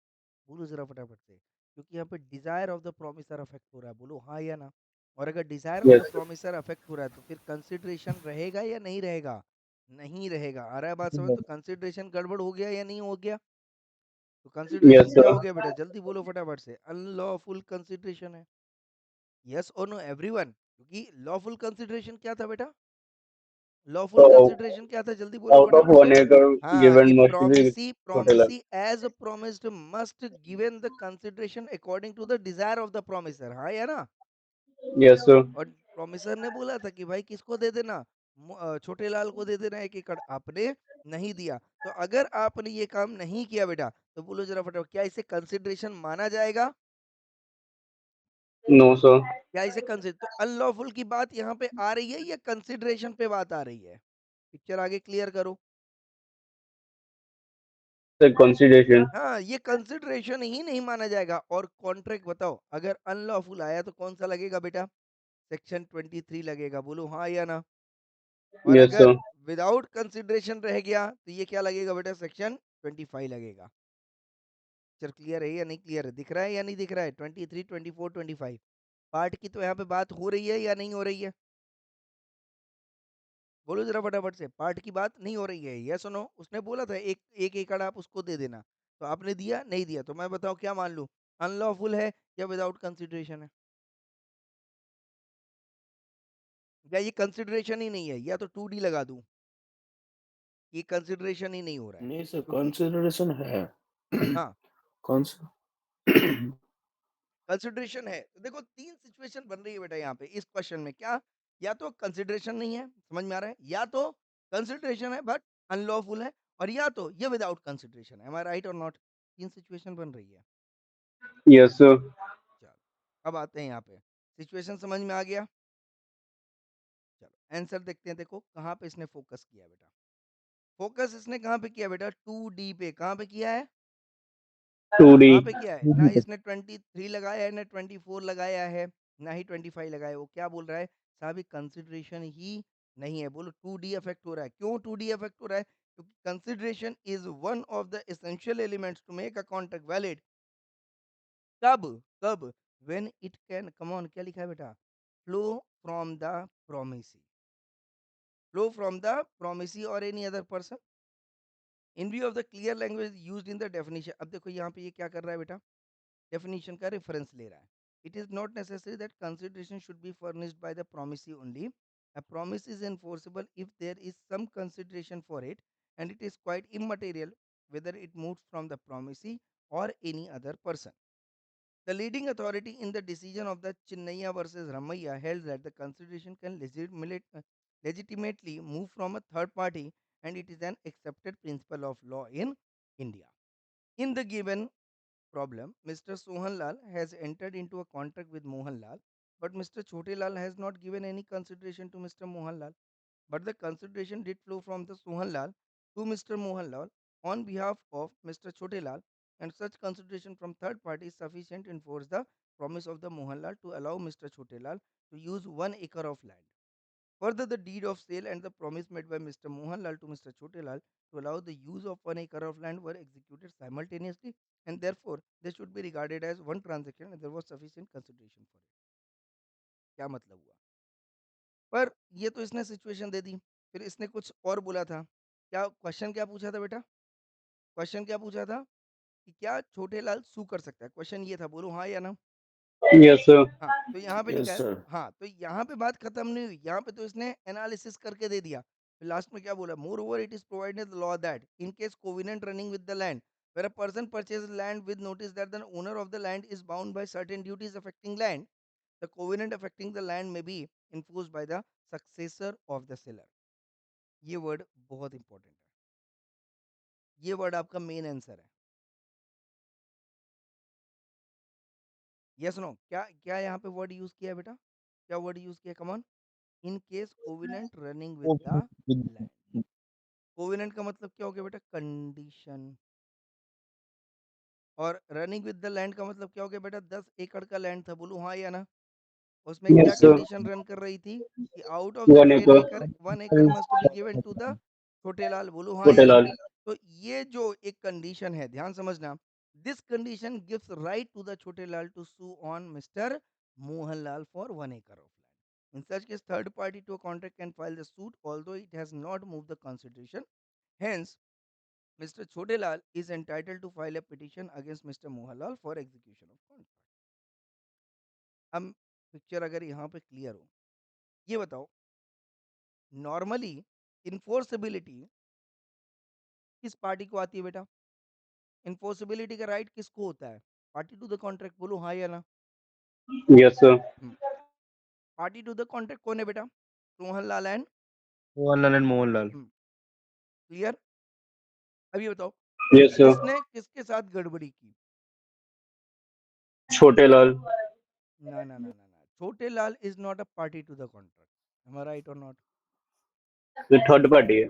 [SPEAKER 2] बोलो जरा फटाफट से, क्योंकि यहाँ पे Dzire of the promisor affect हो रहा है, बोलो हाँ या ना। और अगर Dzire of the
[SPEAKER 3] yes
[SPEAKER 2] promisor affect हो रहा है तो फिर कंसिडरेशन रहेगा या नहीं रहेगा? नहीं रहेगा। आ रहा है बात समझ?
[SPEAKER 4] Yes,
[SPEAKER 2] तो कंसिडरेशन गड़बड़ हो गया या नहीं हो गया? तो
[SPEAKER 3] यस
[SPEAKER 2] कंसिडरेशन क्या
[SPEAKER 3] सर।
[SPEAKER 2] हो गया बेटा? जल्दी बोलो फटाफट से। अनलॉफुल कंसिडरेशन है। यस और नो एवरीवन? क्योंकि लॉफुल कंसिडरेशन क्या था बेटा? लॉफुल
[SPEAKER 3] तो
[SPEAKER 2] कंसिडरेशन क्या था? जल्दी बोलो
[SPEAKER 3] आउट ऑफ
[SPEAKER 2] फटाफट से।
[SPEAKER 3] वन एकड़
[SPEAKER 2] हाँ,
[SPEAKER 3] गिवन
[SPEAKER 2] कि
[SPEAKER 3] must be
[SPEAKER 2] promisee
[SPEAKER 3] total.
[SPEAKER 2] Promisee as promised must given the consideration according to the desire of the promisor, हाँ या ना?
[SPEAKER 3] Yes sir.
[SPEAKER 2] और प्रोमिसर ने बोला था कि भाई किसको दे देना? छोटे लाल को दे देना 1 एकड़। आपने नहीं दिया। तो अगर आपने ये काम नहीं किया बेटा, तो बोलो जरा फटाफट, क्या इसे कंसिडरेशन माना जाएगा?
[SPEAKER 3] No sir.
[SPEAKER 2] क्या इसे कंसिडर, तो अनलॉफुल की बात यहाँ पे आ रही है या कंसिडरेशन पे बात आ रही है? पिक्चर आगे क्लियर करो।
[SPEAKER 3] Sir consideration.
[SPEAKER 2] हाँ, ये कंसिडरेशन ही नहीं माना जाएगा। और कॉन्ट्रैक्ट बताओ, अगर अनलॉफुल आया तो कौन सा लगेगा बेटा? सेक्शन 23 लगेगा, बोलो हाँ या ना। और
[SPEAKER 3] यस
[SPEAKER 2] अगर
[SPEAKER 3] सर।
[SPEAKER 2] विदाउट कंसिडरेशन रह गया तो ये क्या लगेगा बेटा? सेक्शन 25 लगेगा। पिक्चर क्लियर है या नहीं क्लियर है? दिख रहा है या नहीं दिख रहा है? 23, 24, 25 पार्ट की तो यहाँ पे बात हो रही है या नहीं हो रही है? बोलो जरा फटाफट से, पार्ट की बात नहीं हो रही है? यस सुनो, उसने बोला था एक 1 एकड़ आप उसको दे देना, तो आपने दिया नहीं दिया, तो मैं बताऊं क्या मान लूं? अनलॉफुल है या विदाउट कंसिडरेशन है? या ये कंसिडरेशन ही नहीं है, या तो 2D लगा दूं, ये कंसिडरेशन ही नहीं हो रहा है
[SPEAKER 1] नहीं सर,
[SPEAKER 2] क्योंकि
[SPEAKER 1] कंसिडरेशन है।
[SPEAKER 2] हाँ
[SPEAKER 1] कौन सा?
[SPEAKER 2] कंसिडरेशन है। तो देखो 3 सिचुएशन बन रही है बेटा यहाँ पे इस क्वेश्चन में। क्या? या तो कंसिडरेशन नहीं है, समझ में आ रहा है, या तो कंसिडरेशन है बट अनलॉफुल है, और या तो ये विदाउट कंसिडरेशन है। एम आई राइट और नॉट? 3 सिचुएशन बन रही है।
[SPEAKER 3] Yes sir.
[SPEAKER 2] चलो, अब आते हैं यहाँ पे। सिचुएशन समझ में आ गया? चलो आंसर देखते हैं। देखो कहाँ पे इसने फोकस किया बेटा। फोकस इसने कहाँ पे किया बेटा? 2D पे। कहाँ पे किया है?
[SPEAKER 3] Two D.
[SPEAKER 2] कहाँ पे किया है? ना इसने 23 लगाया है, ना 24 लगाया है, ना ही 25 लगाया है। वो क्या बोल रहा है? साहब कंसिडरेशन ही नहीं है। बोलो 2D अफेक्ट हो रहा है। क्यों 2D अफेक्ट हो रहा है? क्योंकि consideration is one of the essential elements to make a contract valid. कब? कब? When it can, come on, क्या लिखा है बेटा? Flow from the promisee, flow from the promisee और any other person in view of the clear language used in the definition. अब देखो यहाँ पे ये क्या कर रहा है बेटा? डेफिनेशन का रेफरेंस ले रहा है। It is not necessary that consideration should be furnished by the promisee only. A promise is enforceable if there is some consideration for it, and it is quite immaterial whether it moves from the promisee or any other person. The leading authority in the decision of the Chinnaiya versus Ramaiya held that the consideration can legitimately move from a third party, and it is an accepted principle of law in India. In the given problem, Mr. Sohanlal has entered into a contract with Mohanlal, but Mr. Chotelal has not given any consideration to Mr. Mohanlal. But the consideration did flow from the Sohanlal to Mr. Mohanlal on behalf of Mr. Chotelal, and such consideration from third party is sufficient to enforce the promise of the Mohanlal to allow Mr. Chotelal to use 1 acre of land. Further, the deed of sale and the promise made by Mr. Mohanlal to Mr. Chotelal to allow the use of 1 acre of land were executed simultaneously, and therefore they should be regarded as one transaction and there was sufficient consideration for it. क्या मतलब हुआ? पर ये तो इसने situation दे दी, फिर इसने कुछ और बोला था। क्या क्वेश्चन क्या पूछा था बेटा? क्वेश्चन क्या पूछा था कि क्या छोटे लाल सू कर सकता है? क्वेश्चन ये था, बोलो हाँ या ना।
[SPEAKER 3] Yes sir.
[SPEAKER 2] हाँ, तो यहाँ पे लिखा
[SPEAKER 1] यस
[SPEAKER 2] है।
[SPEAKER 1] सर।
[SPEAKER 2] हाँ, तो यहाँ पे बात खत्म नहीं हुई। यहाँ पे तो इसने एनालिसिस करके दे दिया। फिर लास्ट में क्या बोला? More over it is provided law that in case covenant running with the land where a person purchases land with notice that the owner of the land is bound by certain duties affecting land, the covenant affecting the land may be enforced by the successor of the seller. ये word बहुत important है। ये word आपका main answer है। Yes no, क्या क्या यहाँ पे वर्ड यूज किया है बेटा? क्या वर्ड यूज किया? Come on, in case covenant running with the land. Covenant का मतलब क्या हो गया बेटा? कंडीशन। और रनिंग विद द लैंड का मतलब क्या हो गया बेटा? 10 एकड़ का लैंड था, बोलो हाँ या ना? उसमें क्या
[SPEAKER 3] यस सर,
[SPEAKER 2] कंडीशन रन कर रही थी कि आउट ऑफ द
[SPEAKER 3] 1
[SPEAKER 2] 10
[SPEAKER 3] एकड़
[SPEAKER 2] एकड़ 1 एकड़ must be given to the Chhote Lal, बोलो हाँ
[SPEAKER 3] छोटे
[SPEAKER 2] या ना?
[SPEAKER 3] लाल।
[SPEAKER 2] तो ये जो एक कंडीशन है, ध्यान समझना, this condition gives right to the Chhote Lal to sue on mister Mohanlal for 1 acre of land. In such case, third party to a contract can file the suit although it has not moved the consideration. Hence, Mr. Chotelal is entitled to file a petition against Mr. Mohanlal for execution of contract. अब picture अगर यहाँ पे clear हो, ये बताओ, normally enforceability किस party को आती है बेटा? इन्फोर्सिबिलिटी का राइट किसको होता है? पार्टी टू द कॉन्ट्रैक्ट, बोलो हाँ या ना?
[SPEAKER 3] Yes sir,
[SPEAKER 2] party to the contract कौन है बेटा? Mohanlal and
[SPEAKER 4] Mohanlal and Mohanlal.
[SPEAKER 2] Clear? अब ये बताओ,
[SPEAKER 3] यस सर,
[SPEAKER 2] किसने किसके साथ गड़बड़ी की?
[SPEAKER 3] छोटे लाल।
[SPEAKER 2] ना ना ना ना ना, Chhote Lal is not a party to the contract, am I right और नॉट?
[SPEAKER 3] ये थर्ड पार्टी है।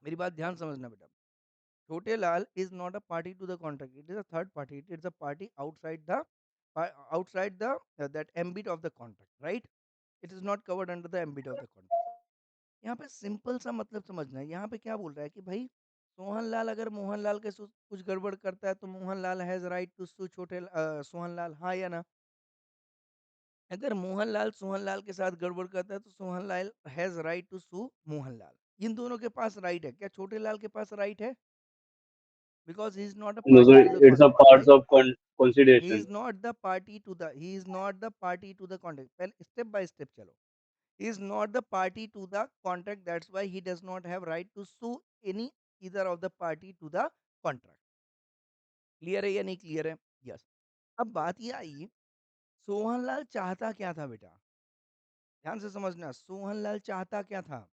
[SPEAKER 2] मेरी बात ध्यान समझना बेटा, छोटे लाल is not a party to the contract, it is a third party, it is a party outside the that ambit of the contract, right? It is not covered under the ambit of the contract. यहाँ पे simple सा मतलब समझना है, यहाँ पे क्या बोल रहा है कि भाई सोहनलाल अगर मोहनलाल के कुछ गड़बड़ करता है तो मोहनलाल हैज राइट टू सू सोहनलाल, हाँ या ना? अगर मोहनलाल सोहनलाल के साथ गड़बड़ करता है तो Sohanlal has right to sue Mohanlal. इन दोनों के पास राइट है क्या? छोटे लाल के पास राइट है? Because he is not a
[SPEAKER 3] no
[SPEAKER 2] party
[SPEAKER 3] sir,
[SPEAKER 2] to the
[SPEAKER 3] it's a
[SPEAKER 2] contract,
[SPEAKER 3] parts
[SPEAKER 2] right?
[SPEAKER 3] Of
[SPEAKER 2] He
[SPEAKER 3] consideration.
[SPEAKER 2] is not the party to the, he is not the party to the contract. पहले step by step चलो, he is not the party to the contract, that's why he does not have right to sue any either of the party to the contract. Clear है या नहीं clear है? Yes. अब बात ये आई, सोहनलाल चाहता क्या था बेटा? ध्यान से समझना, सोहनलाल चाहता क्या था?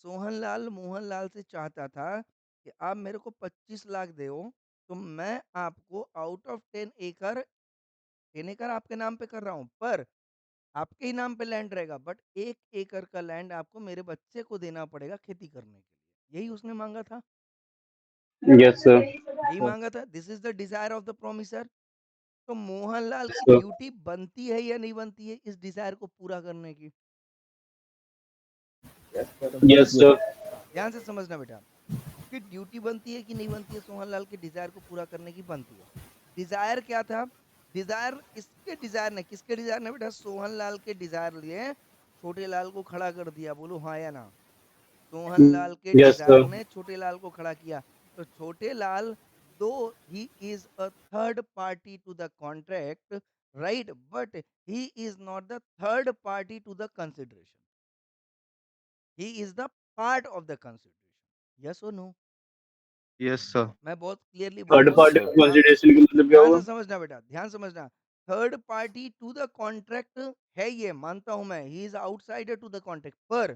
[SPEAKER 2] सोहनलाल मोहनलाल से चाहता था कि आप मेरे को 25 लाख दो, तो मैं आपको आउट ऑफ 10 एकड़, 10 एकड़ आपके नाम पे कर रहा हूँ, पर आपके ही नाम पे लैंड रहेगा, बट 1 एकड़ का लैंड आपको मेरे बच्चे को देना पड़ेगा खेती करने के लिए। यही उसने मांगा था,
[SPEAKER 3] यस सर,
[SPEAKER 2] यही मांगा था। This is the desire of the promisor. तो मोहनलाल की
[SPEAKER 3] सर।
[SPEAKER 2] ड्यूटी बनती है या नहीं बनती है इस डिजायर को पूरा करने की?
[SPEAKER 3] यस सर,
[SPEAKER 2] ध्यान से समझना बेटा, उसकी ड्यूटी बनती है कि नहीं बनती है? सोहनलाल के डिजायर को पूरा करने की बनती है। डिजायर क्या था? डिजायर किसके डिजायर ने, किसके डिजायर ने बेटा? सोहनलाल के डिजायर लिए छोटे लाल को खड़ा कर दिया, बोलो हाँ या ना? सोहनलाल के
[SPEAKER 3] यस
[SPEAKER 2] डिजायर
[SPEAKER 3] सर,
[SPEAKER 2] ने छोटे लाल को खड़ा किया। तो छोटे लाल, दो he is a third party to the contract, right, but he is not the third party to the consideration, he is the part of the consideration. Yes और नो?
[SPEAKER 4] Yes sir.
[SPEAKER 2] मैं बहुत क्लियरली बोल
[SPEAKER 3] third
[SPEAKER 2] रहा हूँ,
[SPEAKER 1] yes
[SPEAKER 3] party
[SPEAKER 1] sir.
[SPEAKER 2] ध्यान
[SPEAKER 3] consideration का मतलब क्या
[SPEAKER 2] ध्यान
[SPEAKER 3] हुआ?
[SPEAKER 2] से समझना बेटा, ध्यान समझना। Third party to the contract है, ये मानता हूं मैं, he is outsider to the contract, पर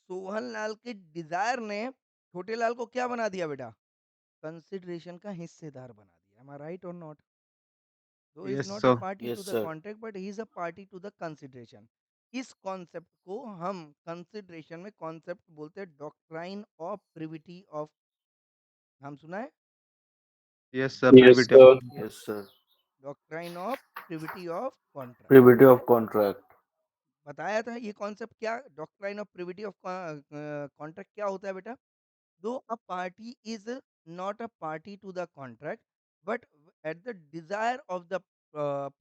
[SPEAKER 2] सोहनलाल के डिजायर ने छोटे लाल को क्या बना दिया बेटा? कंसिडरेशन का हिस्सेदार बना दिया। एम आई राइट और not? So is
[SPEAKER 4] yes
[SPEAKER 2] not a
[SPEAKER 4] sir.
[SPEAKER 2] party to
[SPEAKER 1] yes
[SPEAKER 2] the
[SPEAKER 1] sir.
[SPEAKER 2] contract, but he is a party to the consideration. इस कॉन्सेप्ट को हम कंसिडरेशन में कॉन्सेप्ट बोलते हैं डॉक्ट्राइन ऑफ प्रिविटी ऑफ, नाम सुना है?
[SPEAKER 4] Yes sir,
[SPEAKER 3] yes
[SPEAKER 4] privity of
[SPEAKER 3] sir,
[SPEAKER 1] yes sir.
[SPEAKER 2] Doctrine of privity of contract,
[SPEAKER 1] privity of contract.
[SPEAKER 2] बताया था ये कॉन्सेप्ट क्या? Doctrine of privity of contract क्या होता है बेटा? Though a party is not a party to the contract, but at the desire of the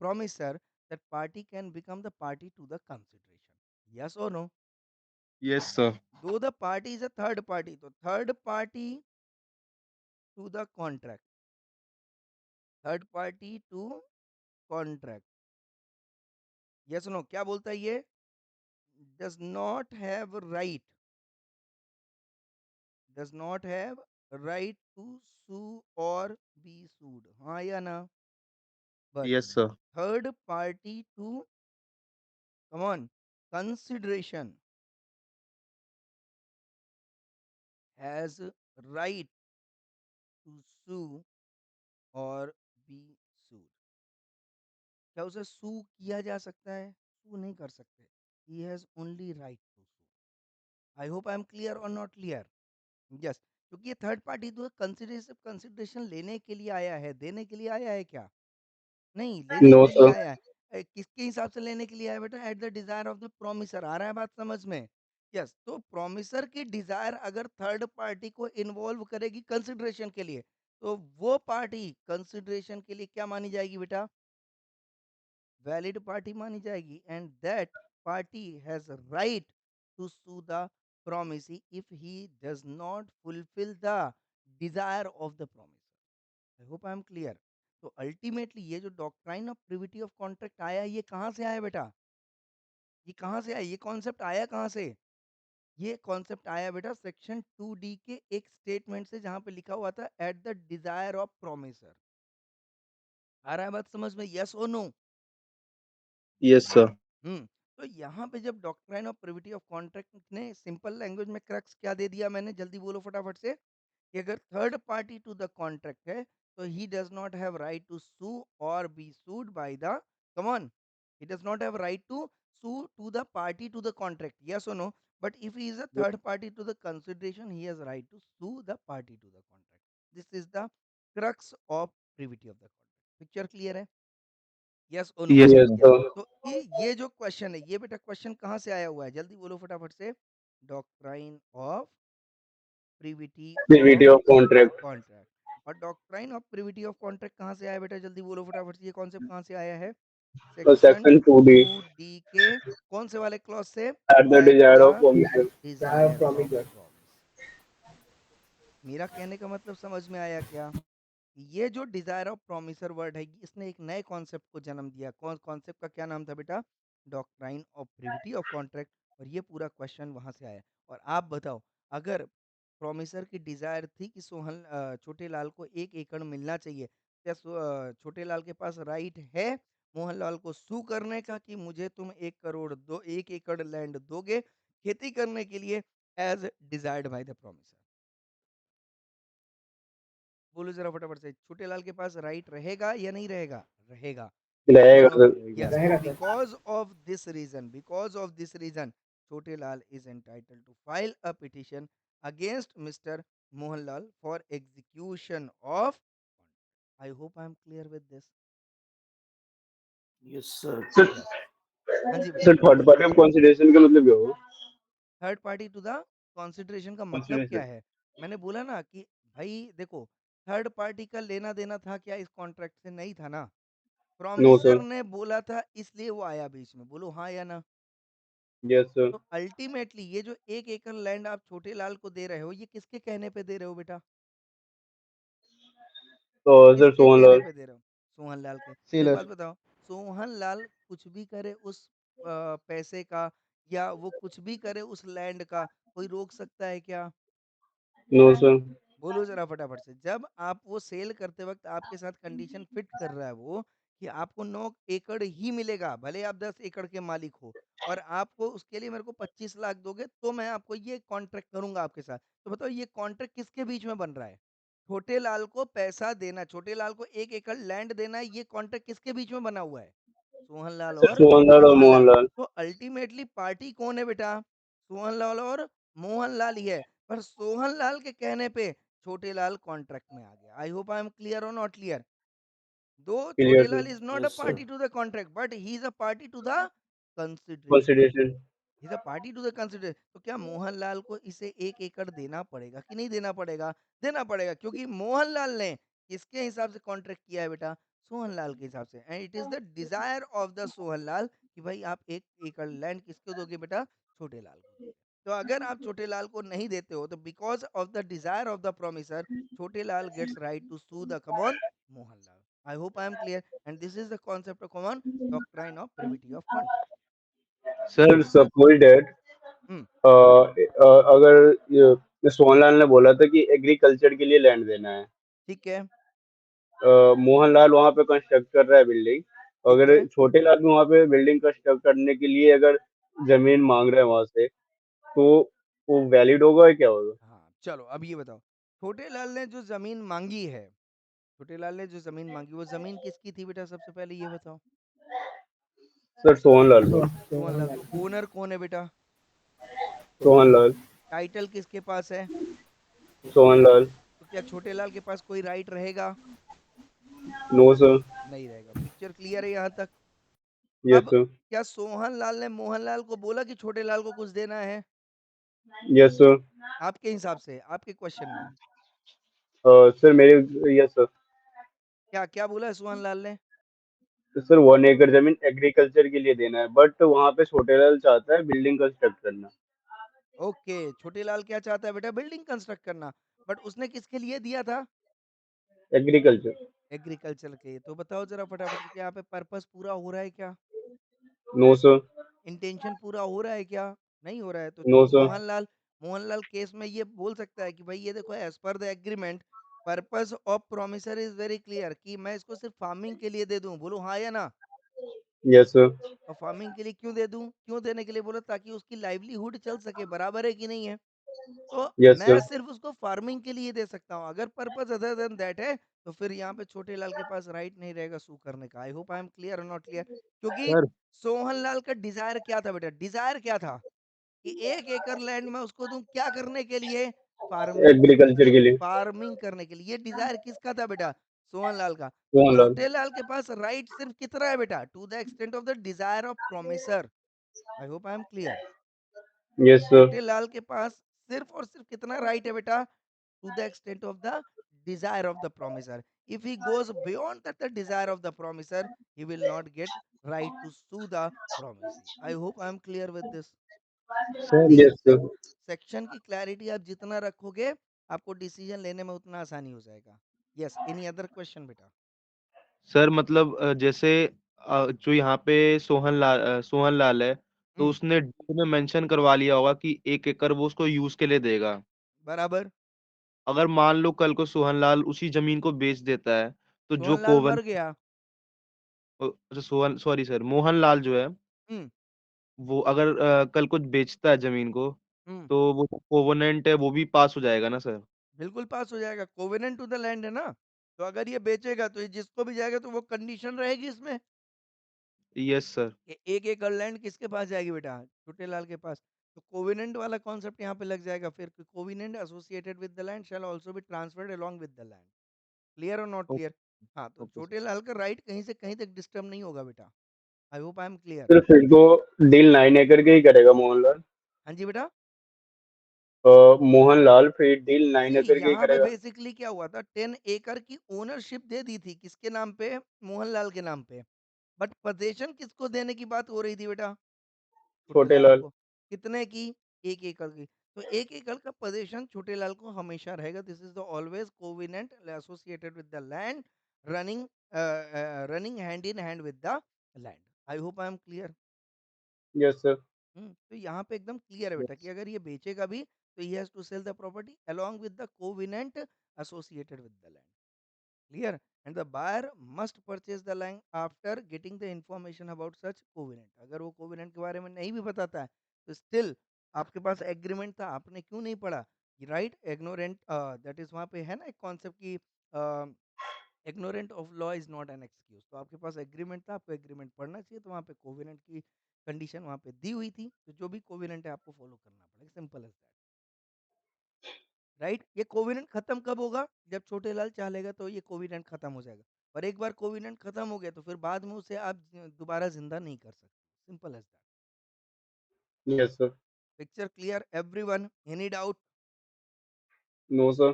[SPEAKER 2] promisor, that party can become the party to the consideration. Yes or no?
[SPEAKER 4] Yes sir.
[SPEAKER 2] Though the party is a third party, so third party to the contract, third party to contract. Yes or no? क्या बोलता है ये? Does not have right, does not have right to sue or be sued. हाँ या ना? But
[SPEAKER 4] yes sir.
[SPEAKER 2] third party to, come on, consideration has right to sue or be sued. क्या उसे सू किया जा सकता है? सू नहीं कर सकते। he has only right to sue. I hope I am clear or not clear? Yes. क्योंकि ये थर्ड पार्टी तो कंसिडरेशन लेने के लिए आया है, देने के लिए आया है क्या? नहीं, लेने
[SPEAKER 3] नो
[SPEAKER 2] के लिए
[SPEAKER 3] सर।
[SPEAKER 2] आया है। किसके हिसाब से लेने के लिए आया बेटा? At the desire of the promisor. आ रहा है बात समझ में? यस, तो प्रोमिसर की डिजायर अगर थर्ड पार्टी को इन्वॉल्व करेगी कंसिडरेशन के लिए, तो वो पार्टी कंसिडरेशन के लिए क्या मानी जाएगी बेटा? वैलिड पार्टी मानी जाएगी, and that party has right to sue the promisee if he does not fulfill the desire of the promiser. I hope I am clear. तो अल्टीमेटली ये जो doctrine of privity of contract आया, ये कहाँ से आया बेटा? ये कहाँ से आया? ये कॉन्सेप्ट आया कहाँ से? ये कॉन्सेप्ट आया बेटा सेक्शन 2D के एक स्टेटमेंट से, जहां पे लिखा हुआ था at the desire of promisor. आ रहा है बात समझ में? यस और नो?
[SPEAKER 4] Yes, sir.
[SPEAKER 2] तो यहाँ पे जब doctrine of privity of contract ने सिंपल लैंग्वेज में क्रक्स क्या दे दिया मैंने, जल्दी बोलो फटाफट से, कि अगर third party to the contract है तो he does not have right to sue or be sued by the, come on, he does not have right to sue to the party to the contract, yes or no? But if he is a third party to the consideration, he has right to sue the party to the contract. This is the crux of privity of the contract. Picture clear है? yes or no?
[SPEAKER 4] Yes,
[SPEAKER 3] yes
[SPEAKER 4] sir.
[SPEAKER 3] Sir.
[SPEAKER 2] तो ये जो question है, ये बेटा question कहाँ से आया हुआ है? जल्दी बोलो फटाफट से। Doctrine of privity
[SPEAKER 3] privity
[SPEAKER 2] of
[SPEAKER 3] of contract.
[SPEAKER 2] Contract. और doctrine of privity of contract कहाँ से आया बेटा? जल्दी बोलो फटाफट से, ये कॉन्सेप्ट कहाँ से आया है? सेक्शन
[SPEAKER 3] सेक्शन 2D
[SPEAKER 2] 2D के कौन से वाले क्लॉज से?
[SPEAKER 3] At the
[SPEAKER 2] at
[SPEAKER 3] desire of
[SPEAKER 2] the
[SPEAKER 3] promisor.
[SPEAKER 2] Desire of promise. मेरा कहने का मतलब समझ में आया क्या? ये जो डिजायर ऑफ प्रोमिसर वर्ड है, इसने एक नए कॉन्सेप्ट को जन्म दिया। कौन कॉन्सेप्ट का क्या नाम था बेटा? Doctrine of privity of contract. और ये पूरा क्वेश्चन वहां से आया। और आप बताओ, अगर प्रोमिसर की डिजायर थी कि छोटे लाल को 1 एकड़ मिलना चाहिए, क्या छोटे लाल के पास राइट है मोहनलाल को सू करने का कि मुझे तुम 1 करोड़ दो, 1 एकड़ लैंड दोगे खेती करने के लिए, as desired by the promisor? बोलो जरा फटाफट से, छोटे लाल के पास राइट रहेगा या नहीं रहेगा? रहेगा। yes or
[SPEAKER 3] रहेगा
[SPEAKER 2] no?
[SPEAKER 3] Sir.
[SPEAKER 2] yes, so because of this reason छोटे लाल is entitled to file a petition against Mr. Mohanlal for execution of contract. I hope I am clear with this.
[SPEAKER 1] Yes sir.
[SPEAKER 3] Sir
[SPEAKER 2] yes, हाँ जी बेटा।
[SPEAKER 3] Sir third party of consideration का मतलब क्या होगा?
[SPEAKER 2] Third party to the consideration का मतलब क्या
[SPEAKER 3] कंसिडरेशन।
[SPEAKER 2] है? मैंने बोला ना कि भाई देखो, थर्ड पार्टी का लेना देना था क्या इस कॉन्ट्रैक्ट से? नहीं था ना।
[SPEAKER 3] No
[SPEAKER 2] promisor
[SPEAKER 3] sir.
[SPEAKER 2] ने बोला था, इसलिए वो आया बीच में। बोलो हाँ या ना?
[SPEAKER 3] Yes sir.
[SPEAKER 2] तो अल्टीमेटली ये जो 1 एकड़ लैंड आप छोटे लाल को दे रहे हो, ये किसके कहने पे दे रहे हो बेटा?
[SPEAKER 3] तो सर
[SPEAKER 2] किसके कहने
[SPEAKER 3] सोहनलाल।
[SPEAKER 2] पे दे रहे हो? सोहन लाल के। तो एक
[SPEAKER 4] Sealer.
[SPEAKER 2] बात बताओ, सोहन लाल कुछ भी करे उस पैसे का, या वो कुछ भी करे उस लैंड का, कोई रोक सकता है क्या?
[SPEAKER 3] No sir.
[SPEAKER 2] बोलो जरा फटाफट से। जब आप वो सेल करते वक्त आपके साथ कंडीशन फिट कर रहा है वो, कि आपको 9 एकड़ ही मिलेगा, भले आप 10 एकड़ के मालिक हो, और आपको उसके लिए मेरे को 25 लाख दोगे तो मैं आपको ये कॉन्ट्रैक्ट करूंगा आपके साथ। तो बताओ, ये कॉन्ट्रैक्ट किसके बीच में बन रहा है? छोटे लाल को पैसा देना, छोटे लाल को 1 एकड़ लैंड देना, ये कॉन्ट्रैक्ट किसके बीच में बना हुआ है? सोहनलाल
[SPEAKER 3] सर
[SPEAKER 2] और
[SPEAKER 3] सोहनलाल और
[SPEAKER 2] मोहनलाल।
[SPEAKER 3] मोहनलाल।
[SPEAKER 2] तो अल्टीमेटली पार्टी कौन है बेटा? सोहनलाल और मोहनलाल ही है। पर सोहनलाल के कहने पे छोटे लाल कॉन्ट्रैक्ट में आ गया। I hope I am clear और नॉट क्लियर? दो
[SPEAKER 3] clear
[SPEAKER 2] Chhote
[SPEAKER 3] sir.
[SPEAKER 2] Lal is not a
[SPEAKER 1] yes sir.
[SPEAKER 2] Party to the contract, but he is a party to the consideration.
[SPEAKER 3] Consideration.
[SPEAKER 2] Is a party to the consider. तो क्या मोहनलाल को इसे 1 एकड़ देना पड़ेगा कि नहीं देना पड़ेगा? देना पड़ेगा, क्योंकि मोहनलाल ने किसके हिसाब से कॉन्ट्रैक्ट किया है बेटा? सोहनलाल के हिसाब से। And it is the desire of the Sohanlal कि भाई आप 1 एकड़ लैंड किसको दोगे बेटा? छोटे लाल को दोगे। तो अगर आप छोटे लाल को नहीं देते हो, तो because of the desire of the promisor, Chhote Lal gets right to sue the come on Mohanlal. I hope I am clear, and this is the concept of common doctrine of privity of contract.
[SPEAKER 3] Sir suppose that
[SPEAKER 2] hmm,
[SPEAKER 3] अगर सोहनलाल ने बोला था कि agriculture के लिए land देना है।
[SPEAKER 2] ठीक है।
[SPEAKER 3] मोहनलाल वहां पे कंस्ट्रक्ट कर रहा है बिल्डिंग।
[SPEAKER 2] ठीक
[SPEAKER 3] अगर
[SPEAKER 2] है।
[SPEAKER 3] छोटे लाल भी वहां पे बिल्डिंग कंस्ट्रक्ट करने के लिए अगर जमीन मांग रहे हैं वहां से, तो वो वैलिड होगा या क्या होगा?
[SPEAKER 2] हाँ चलो, अब ये बताओ, छोटे लाल ने जो जमीन मांगी है, छोटे लाल ने जो जमीन मांगी, वो जमीन किसकी थी बेटा? सबसे पहले ये बताओ।
[SPEAKER 3] सर सोहनलाल को।
[SPEAKER 2] सोहनलाल। तो ओनर कौन है बेटा?
[SPEAKER 3] सोहनलाल।
[SPEAKER 2] टाइटल किसके पास है?
[SPEAKER 3] सोहन लाल।
[SPEAKER 2] तो क्या छोटे लाल के पास कोई राइट रहेगा?
[SPEAKER 3] No sir.
[SPEAKER 2] नहीं रहेगा। पिक्चर क्लियर है यहाँ तक?
[SPEAKER 3] यस
[SPEAKER 2] अब
[SPEAKER 3] सर।
[SPEAKER 2] क्या सोहन लाल ने मोहन लाल को बोला कि छोटे लाल को कुछ देना है?
[SPEAKER 3] Yes sir.
[SPEAKER 2] आपके हिसाब से, आपके क्वेश्चन में
[SPEAKER 3] सर मेरे, यस सर।
[SPEAKER 2] क्या क्या बोला है सोहन लाल ने?
[SPEAKER 3] तो सर 1 एकड़ जमीन एग्रीकल्चर के लिए देना है, बट वहाँ पे छोटे लाल चाहता है बिल्डिंग कंस्ट्रक्ट करना।
[SPEAKER 2] ओके, छोटे लाल क्या चाहता है बेटा? बिल्डिंग कंस्ट्रक्ट करना। बट उसने किसके लिए दिया था?
[SPEAKER 3] एग्रीकल्चर।
[SPEAKER 2] एग्रीकल्चर के। तो बताओ जरा फटाफट से, क्या यहाँ पे पर्पस पूरा हो रहा है क्या?
[SPEAKER 3] No sir.
[SPEAKER 2] इंटेंशन पूरा हो रहा है क्या? नहीं हो रहा है। तो
[SPEAKER 3] नो सर।
[SPEAKER 2] मोहनलाल केस में ये बोल सकता है कि भाई ये देखो, as per the agreement purpose of promisor is very clear, कि मैं इसको सिर्फ फार्मिंग के लिए दे दूं। बोलो हाँ या ना?
[SPEAKER 3] Yes sir.
[SPEAKER 2] और फार्मिंग के लिए क्यों दे दूं? क्यों देने के लिए बोला? ताकि उसकी लाइवलीहुड चल सके। बराबर है कि नहीं है? तो
[SPEAKER 3] यस
[SPEAKER 2] मैं
[SPEAKER 3] सर।
[SPEAKER 2] सिर्फ उसको फार्मिंग के लिए दे सकता हूँ। अगर पर्पस अदर देन दैट है, तो फिर यहाँ पे छोटे लाल के पास राइट नहीं रहेगा सू करने का। आई होप आई एम क्लियर और नॉट क्लियर? क्योंकि
[SPEAKER 4] सर
[SPEAKER 2] सोहन लाल का डिजायर क्या था बेटा? डिजायर क्या था कि 1 एकड़ लैंड मैं उसको दूं, क्या करने के लिए? फार्मिंग करने के
[SPEAKER 3] एग्रीकल्चर
[SPEAKER 2] लिए।
[SPEAKER 3] के लिए।
[SPEAKER 2] फार्मिंग करने के लिए। ये डिजायर किसका था बेटा? सोहन लाल का। तो
[SPEAKER 3] सोहन लाल।
[SPEAKER 2] छोटे लाल के पास राइट सिर्फ कितना है बेटा? To the extent of the desire of promisor. I hope I am clear.
[SPEAKER 3] Yes sir.
[SPEAKER 2] Chhote Lal के पास सिर्फ और सिर्फ कितना राइट है बेटा? To the extent of the desire of the promiser. If he goes beyond that the desire of the promiser, he will not get right to sue the promisee. I hope I am clear with this.
[SPEAKER 4] Sir
[SPEAKER 3] yes sir.
[SPEAKER 2] Section की clarity आप जितना रखोगे, आपको decision लेने में उतना आसानी हो जाएगा। यस, एनी अदर क्वेश्चन बेटा?
[SPEAKER 4] सर मतलब जैसे जो यहाँ पे सोहन लाल है, तो
[SPEAKER 2] हम्म,
[SPEAKER 4] उसने डीड में मेंशन करवा लिया होगा कि 1 एकड़ वो उसको यूज के लिए देगा।
[SPEAKER 2] बराबर।
[SPEAKER 4] अगर मान लो कल को सोहन लाल उसी जमीन को बेच देता है, तो जो
[SPEAKER 2] सोहन लाल
[SPEAKER 4] कोवन
[SPEAKER 2] मर गया।
[SPEAKER 4] अच्छा सोहन सॉरी सर मोहन लाल जो है,
[SPEAKER 2] हम्म
[SPEAKER 4] वो अगर कल को बेचता है जमीन को,
[SPEAKER 2] हम्म
[SPEAKER 4] तो वो कोवेनेंट है वो भी पास हो जाएगा ना सर?
[SPEAKER 2] बिल्कुल पास हो जाएगा। कोवेनेंट टू द लैंड है ना। तो अगर ये बेचेगा तो ये जिसको भी जाएगा, तो वो कंडीशन रहेगी इसमें
[SPEAKER 4] यस सर।
[SPEAKER 2] कि 1 एकड़ लैंड किसके पास जाएगी बेटा? छोटे लाल के पास। तो कोविनेंट वाला कॉन्सेप्ट यहाँ पे लग जाएगा फिर। Covenant associated with the land shell also be transferred along with the land. Clear और नॉट क्लियर? हाँ, तो
[SPEAKER 4] ओके
[SPEAKER 2] छोटे
[SPEAKER 4] सर।
[SPEAKER 2] लाल का राइट कहीं से कहीं तक डिस्टर्ब नहीं होगा बेटा। आई hope I am clear.
[SPEAKER 3] Sir फिर तो डील 9 एकड़ के ही करेगा मोहनलाल।
[SPEAKER 2] हाँ जी बेटा।
[SPEAKER 3] मोहनलाल फिर डील 9 एकड़ के ही
[SPEAKER 2] यहाँ पे
[SPEAKER 3] करेगा।
[SPEAKER 2] बेसिकली क्या हुआ था, 10 एकड़ की ओनरशिप दे दी थी। किसके नाम पे? मोहनलाल के नाम पे। बट पोजीशन किसको देने की बात हो रही थी बेटा? छोटे
[SPEAKER 3] छोटे
[SPEAKER 2] लाल
[SPEAKER 3] लाल।
[SPEAKER 2] को। कितने की? 1 एकड़ की। तो 1 एकड़ का पोजीशन छोटे लाल को हमेशा रहेगा। This is the always covenant associated with the land, running running hand in hand with the land. I hope I am clear.
[SPEAKER 3] Yes sir.
[SPEAKER 2] तो यहाँ पे एकदम क्लियर है बेटा कि अगर ये बेचेगा भी, तो he has to sell the property along with the covenant associated with the land. Clear? And the buyer must purchase the land after getting the information about such covenant. अगर वो कोविनेंट के बारे में नहीं भी बताता है, तो स्टिल आपके पास एग्रीमेंट था, आपने क्यों नहीं पढ़ा? राइट, इग्नोरेंट, दैट इज वहां पे है ना एक कॉन्सेप्ट की, ignorant of law is not an excuse. तो आपके पास एग्रीमेंट था, आपको एग्रीमेंट पढ़ना चाहिए। तो वहाँ पे कोविनेंट की कंडीशन वहाँ पे दी हुई थी, तो जो भी कोविनेंट है आपको फॉलो करना पड़ेगा। Simple as that. राइट? ये कोविनेंट खत्म कब होगा? जब छोटे लाल चाह लेगा तो ये कोविनेंट खत्म हो जाएगा। और एक बार कोविनेंट खत्म हो गया, तो फिर बाद में उसे आप दोबारा जिंदा नहीं कर सकते। Simple as that.
[SPEAKER 3] Yes sir.
[SPEAKER 2] Picture clear everyone? Any doubt?
[SPEAKER 3] No sir.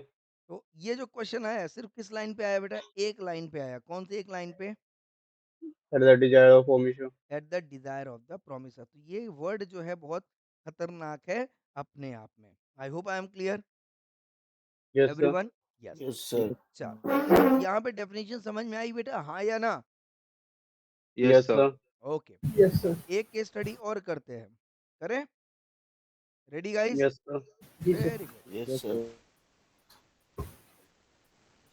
[SPEAKER 2] तो ये जो क्वेश्चन आया सिर्फ किस लाइन पे आया बेटा? एक लाइन पे आया। कौन सी एक लाइन पे?
[SPEAKER 3] Eight the desire of permission.
[SPEAKER 2] Eight the desire of the promisor. तो ये वर्ड जो है बहुत खतरनाक है अपने आप में। आई hope I am clear
[SPEAKER 3] yes sir.
[SPEAKER 2] Everyone? Yes.
[SPEAKER 1] Yes sir.
[SPEAKER 2] चलो, तो यहाँ पे डेफिनेशन समझ में आई बेटा, हाँ या ना?
[SPEAKER 4] Yes
[SPEAKER 3] yes
[SPEAKER 4] sir.
[SPEAKER 3] Sir.
[SPEAKER 2] Okay,
[SPEAKER 3] yes sir.
[SPEAKER 2] एक केस स्टडी और करते हैं। करें? Ready guys?
[SPEAKER 3] Yes sir. जी sir.
[SPEAKER 2] Very good.
[SPEAKER 1] Yes
[SPEAKER 4] yes
[SPEAKER 1] sir.
[SPEAKER 4] Sir.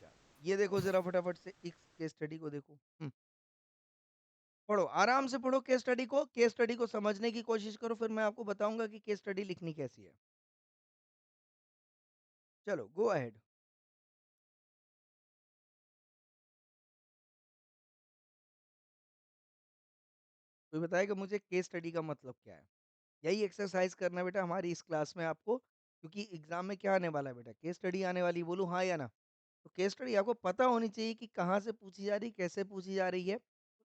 [SPEAKER 2] चलो, ये देखो जरा फटाफट से इस केस स्टडी को देखो। पढ़ो, आराम से पढ़ो केस स्टडी को। केस स्टडी को समझने की कोशिश करो, फिर मैं आपको बताऊंगा कि केस स्टडी लिखनी कैसी है। चलो, गो अहेड। कोई बताएगा मुझे केस स्टडी का मतलब क्या है? यही एक्सरसाइज करना बेटा हमारी इस क्लास में आपको क्योंकि एग्जाम में क्या आने वाला है बेटा, केस स्टडी आने वाली, बोलूँ हाँ या ना? तो केस स्टडी आपको पता होनी चाहिए कि कहाँ से पूछी जा रही, कैसे पूछी जा रही है,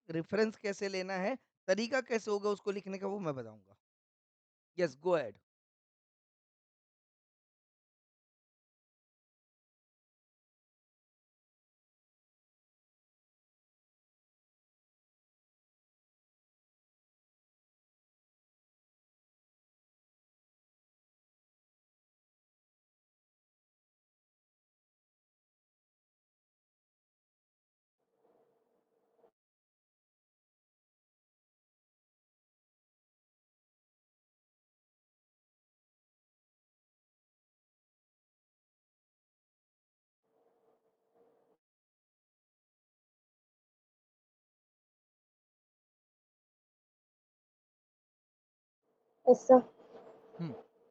[SPEAKER 2] रेफरेंस कैसे लेना है, तरीका कैसे होगा उसको लिखने का, वो मैं बताऊंगा। Yes, go ahead.
[SPEAKER 6] Yes sir.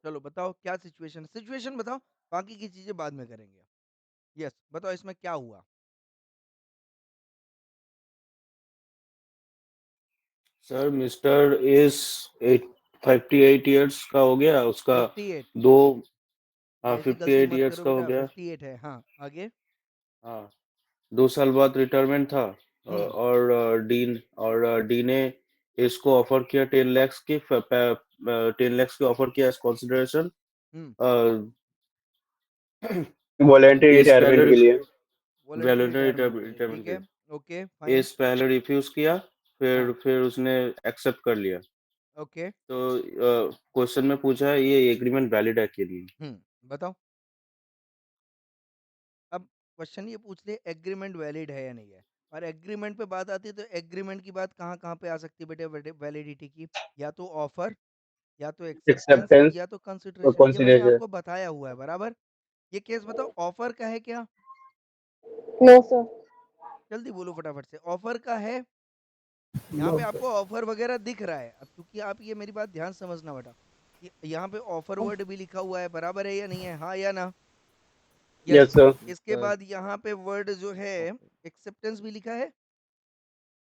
[SPEAKER 2] चलो बताओ क्या सिचुएशन, सिचुएशन बताओ, बाकी की चीजें बाद में करेंगे। यस, बताओ इसमें क्या हुआ।
[SPEAKER 1] सर मिस्टर इज 58 ईयर्स का हो गया, उसका
[SPEAKER 2] 58,
[SPEAKER 1] दो, हाँ
[SPEAKER 2] ऐसी गलती
[SPEAKER 1] 58
[SPEAKER 2] मत
[SPEAKER 1] ईयर्स
[SPEAKER 2] करो
[SPEAKER 1] का हो
[SPEAKER 2] बेटा,
[SPEAKER 1] गया।
[SPEAKER 2] 58 है, हाँ आगे।
[SPEAKER 1] हाँ, 2 साल बाद रिटायरमेंट था।
[SPEAKER 2] हम्म
[SPEAKER 1] और डी ने इसको ऑफर किया 10 lakhs की, 10 lakhs की ऑफर किया एज कंसिडरेशन
[SPEAKER 2] हम्म
[SPEAKER 3] वॉलेंटरी
[SPEAKER 1] इस
[SPEAKER 3] रिटायरमेंट
[SPEAKER 1] पहले
[SPEAKER 3] के लिए।
[SPEAKER 2] वॉलंटरी रिटायरमेंट के लिए,
[SPEAKER 1] रिटायरमेंट
[SPEAKER 2] ठीक
[SPEAKER 1] के
[SPEAKER 2] है। Okay fine.
[SPEAKER 1] इस पहले रिफ्यूज किया,
[SPEAKER 2] हाँ
[SPEAKER 1] फिर उसने एक्सेप्ट कर लिया।
[SPEAKER 2] ओके।
[SPEAKER 1] तो क्वेश्चन में पूछा है ये एग्रीमेंट वैलिड है के लिए।
[SPEAKER 2] बताओ। अब क्वेश्चन ये पूछ ले एग्रीमेंट वैलिड है या नहीं है, और एग्रीमेंट पे बात आती है तो एग्रीमेंट की बात कहाँ कहाँ पे आ सकती है बेटे वैलिडिटी की? या तो ऑफर, या तो एक्सेप्टेंस,
[SPEAKER 3] एक्सेप्टेंस
[SPEAKER 2] या तो
[SPEAKER 3] और
[SPEAKER 2] कंसिडरेशन। ये मैंने
[SPEAKER 3] कंसिडरेशन।
[SPEAKER 2] आपको बताया हुआ है बराबर। ये केस बताओ, ऑफर का है क्या?
[SPEAKER 6] No sir.
[SPEAKER 2] जल्दी बोलो फटाफट से, ऑफर का है? यहाँ पे आपको ऑफर वगैरह दिख रहा है। अब क्योंकि आप ये मेरी बात ध्यान समझना बेटा, यहाँ पे ऑफर वर्ड भी लिखा हुआ है, बराबर है या नहीं है, हाँ या ना? यस।
[SPEAKER 3] Yes sir.
[SPEAKER 2] इसके बाद यहाँ पे वर्ड जो है एक्सेप्टेंस भी लिखा है।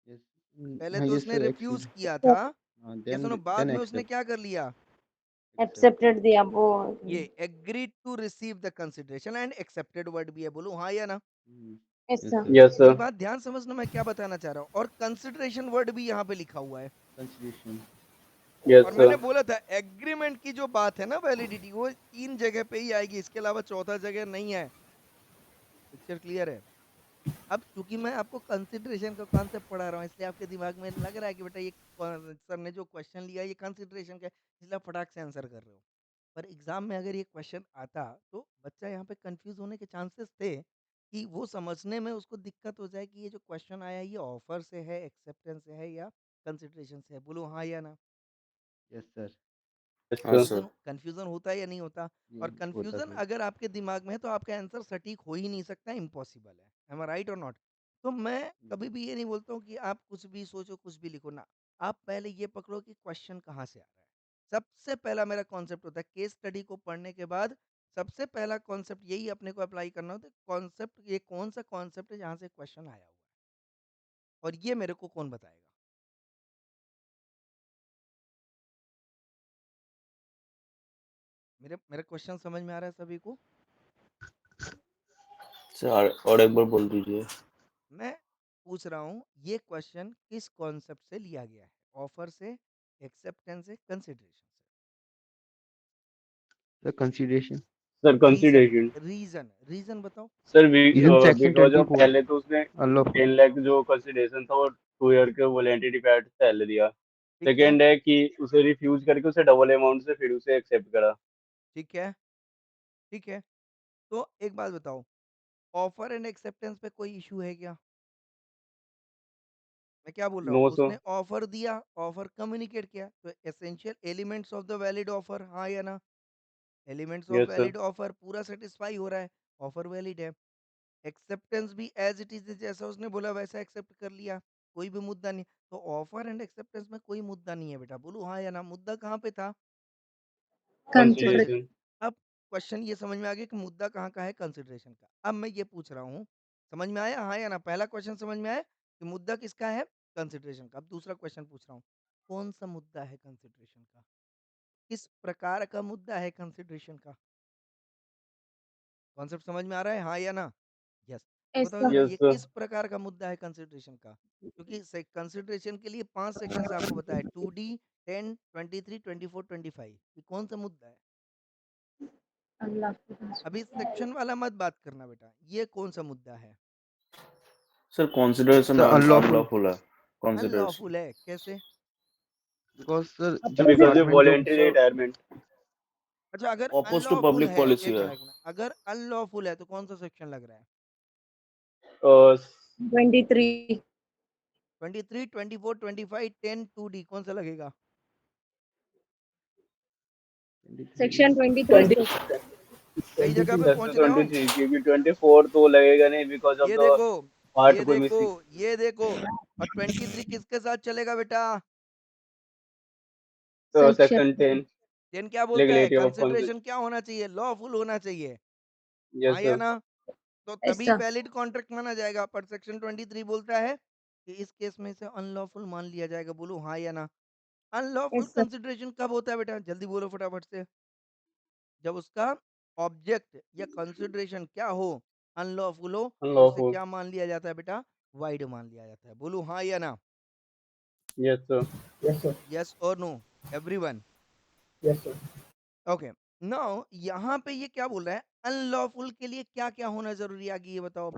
[SPEAKER 2] पहले तो उसने रिफ्यूज किया था, या सुनो बाद में उसने क्या कर लिया,
[SPEAKER 6] एक्सेप्टेड दिया वो।
[SPEAKER 2] ये agree to receive the consideration and accepted word भी है, बोलो हाँ या ना?
[SPEAKER 6] Yes sir.
[SPEAKER 3] यस
[SPEAKER 2] मेरी
[SPEAKER 3] सर।
[SPEAKER 2] बात ध्यान समझना, मैं क्या बताना चाह रहा हूँ। और कंसिडरेशन वर्ड भी यहाँ पे लिखा हुआ है।
[SPEAKER 3] यस
[SPEAKER 2] और मैंने
[SPEAKER 3] सर।
[SPEAKER 2] बोला था एग्रीमेंट की जो बात है ना वैलिडिटी, वो 3 जगह पे ही आएगी, इसके अलावा चौथा जगह नहीं है। पिक्चर क्लियर है? अब चूंकि मैं आपको कंसिडरेशन का कॉन्सेप्ट पढ़ा रहा हूँ, इसलिए आपके दिमाग में लग रहा है कि बेटा ये सर ने जो क्वेश्चन लिया ये कंसिडरेशन का है, इसलिए आप फटाक से आंसर कर रहे हो। पर एग्जाम में अगर ये क्वेश्चन आता तो बच्चा यहाँ पे कंफ्यूज होने के चांसेस थे, कि वो समझने में उसको दिक्कत हो जाए कि ये जो क्वेश्चन आया ये ऑफर से है, एक्सेप्टेंस से है, या कंसिडरेशन से है, बोलो हाँ या ना?
[SPEAKER 3] Yes sir.
[SPEAKER 1] हाँ
[SPEAKER 2] कंफ्यूजन
[SPEAKER 1] सर।
[SPEAKER 2] कंफ्यूजन होता है या नहीं होता? और कंफ्यूजन अगर आपके दिमाग में है तो आपका आंसर सटीक हो ही नहीं सकता, इम्पॉसिबल है। एम आई राइट और नॉट? तो मैं कभी भी ये नहीं बोलता हूँ कि आप कुछ भी सोचो, कुछ भी लिखो ना। आप पहले ये पकड़ो कि क्वेश्चन कहाँ से आ रहा है। सबसे पहला मेरा कॉन्सेप्ट होता है केस स्टडी को पढ़ने के बाद, सबसे पहला कॉन्सेप्ट यही अपने को अप्लाई करना होता है। कॉन्सेप्ट ये कौन सा कॉन्सेप्ट है जहाँ से क्वेश्चन आया हुआ है, और ये मेरे को कौन बताएगा? मेरे मेरा क्वेश्चन समझ में आ रहा है सभी को?
[SPEAKER 1] सर और एक बार बोल दीजिए।
[SPEAKER 2] मैं पूछ रहा हूँ ये क्वेश्चन किस कॉन्सेप्ट से लिया गया है? ऑफर से, एक्सेप्टेंस से, कंसिडरेशन
[SPEAKER 4] कंसीडरेशन।
[SPEAKER 3] सर
[SPEAKER 2] से? Reason,
[SPEAKER 3] consideration.
[SPEAKER 2] रीजन, रीजन बताओ।
[SPEAKER 3] Sir
[SPEAKER 4] reason section
[SPEAKER 3] because of
[SPEAKER 4] 24
[SPEAKER 3] पहले तो उसने
[SPEAKER 4] अल्लाह।
[SPEAKER 3] 10 लाख जो कंसिडरेशन था वो 2 ईयर के वॉलेंटरी पैड पहले दिया।
[SPEAKER 2] ठीक है,
[SPEAKER 3] सेकेंड है कि उसे रिफ्यूज करके उसे डबल अमाउंट से फिर उसे एक्सेप्ट करा।
[SPEAKER 2] ठीक है, ठीक है। तो एक बात बताओ, ऑफर एंड एक्सेप्टेंस पे कोई इशू है क्या? मैं क्या बोल रहा हूँ,
[SPEAKER 3] नो सर।
[SPEAKER 2] उसने ऑफर दिया, ऑफर कम्युनिकेट किया, तो essential elements of the valid offer, हाँ या ना? Elements of
[SPEAKER 3] yes sir.
[SPEAKER 2] Valid offer पूरा सेटिस्फाई हो रहा है, ऑफर वैलिड है। एक्सेप्टेंस भी एज इट इज, जैसा उसने बोला वैसा एक्सेप्ट कर लिया, कोई भी मुद्दा नहीं। तो ऑफर एंड एक्सेप्टेंस में कोई मुद्दा नहीं है बेटा, बोलो हाँ या ना? मुद्दा कहाँ पे था? कंसिडर।
[SPEAKER 3] कंसिडरेशन।
[SPEAKER 2] अब क्वेश्चन ये समझ में आ गया कि मुद्दा कहाँ का है, कंसिडरेशन का। अब मैं ये पूछ रहा हूँ, समझ में आया हाँ या ना? पहला क्वेश्चन समझ में आया कि मुद्दा किसका है, कंसिडरेशन का। अब दूसरा क्वेश्चन पूछ रहा हूँ, कौन सा मुद्दा है कंसिडरेशन का? किस प्रकार का मुद्दा है कंसिडरेशन का? कॉन्सेप्ट समझ में आ रहा है, हाँ या ना? यस।
[SPEAKER 6] Yes,
[SPEAKER 2] बताओ
[SPEAKER 6] sir.
[SPEAKER 2] जरा
[SPEAKER 3] यस
[SPEAKER 2] ये
[SPEAKER 3] सर।
[SPEAKER 2] किस प्रकार का मुद्दा है कंसिडरेशन का? क्योंकि कंसिडरेशन के लिए 5 सेक्शंस आपको बताया, 2D, 10, 23, 24, 25। ये कौन सा मुद्दा है?
[SPEAKER 6] Unlawful
[SPEAKER 2] अभी
[SPEAKER 6] consideration.
[SPEAKER 2] सेक्शन वाला मत बात करना बेटा, ये कौन सा मुद्दा है?
[SPEAKER 1] Sir consideration
[SPEAKER 4] sir unlawful
[SPEAKER 1] unlawful है, कंसिडरेशन।
[SPEAKER 2] अनलॉफुल है, कैसे?
[SPEAKER 4] बिकॉज सर जब
[SPEAKER 3] बिकॉज ये
[SPEAKER 4] department job
[SPEAKER 3] voluntary
[SPEAKER 1] sir
[SPEAKER 3] retirement.
[SPEAKER 2] अच्छा, अगर
[SPEAKER 1] ऑपोज टू
[SPEAKER 2] अनलॉफुल
[SPEAKER 1] पब्लिक
[SPEAKER 2] है,
[SPEAKER 1] पॉलिसी
[SPEAKER 2] एक
[SPEAKER 1] है।
[SPEAKER 2] मिनट, एक मिनट, अगर अनलॉफुल है तो कौन सा सेक्शन लग रहा है?
[SPEAKER 6] 23.
[SPEAKER 2] 23, 24, 25, 10, 2D कौन सा लगेगा?
[SPEAKER 6] Section 23, sir.
[SPEAKER 2] सही जगह पे पहुंच रहे हो?
[SPEAKER 3] 23 क्योंकि 24 तो लगेगा नहीं बिकॉज ऑफ
[SPEAKER 2] ये
[SPEAKER 3] द
[SPEAKER 2] देखो,
[SPEAKER 3] पार्ट
[SPEAKER 2] ये
[SPEAKER 3] कोई
[SPEAKER 2] देखो,
[SPEAKER 3] मिसिंग।
[SPEAKER 2] ये देखो। और 23 किसके साथ चलेगा बेटा?
[SPEAKER 6] Section.
[SPEAKER 3] सेक्शन 10
[SPEAKER 2] 10 क्या बोलता है?
[SPEAKER 3] लेगलिटी ऑफ
[SPEAKER 2] कंसिडरेशन क्या होना चाहिए? लॉफुल होना चाहिए, हाँ
[SPEAKER 3] यस
[SPEAKER 2] या
[SPEAKER 3] सर।
[SPEAKER 2] ना? तो
[SPEAKER 6] Yes,
[SPEAKER 2] तभी
[SPEAKER 6] sir.
[SPEAKER 2] वैलिड कॉन्ट्रैक्ट माना जाएगा। पर सेक्शन 23 बोलता है कि इस केस में इसे अनलॉफुल मान लिया जाएगा। बोलो हाँ या ना? Unlawful
[SPEAKER 6] Yes, sir.
[SPEAKER 2] कंसिडरेशन कब होता है बेटा? जल्दी बोलो फटाफट से। जब उसका ऑब्जेक्ट या कंसिडरेशन क्या हो, अनलॉफुल हो, तो उसे
[SPEAKER 3] अनलॉफुल।
[SPEAKER 2] क्या मान लिया जाता है बेटा? वाइड मान लिया जाता है। बोलो हाँ या ना?
[SPEAKER 3] Yes sir.
[SPEAKER 2] यस और नो एवरीवन? ओके। नाउ यहाँ पे ये क्या बोल रहा है? अनलॉफुल के लिए क्या क्या होना जरूरी है, आगे ये बताओ।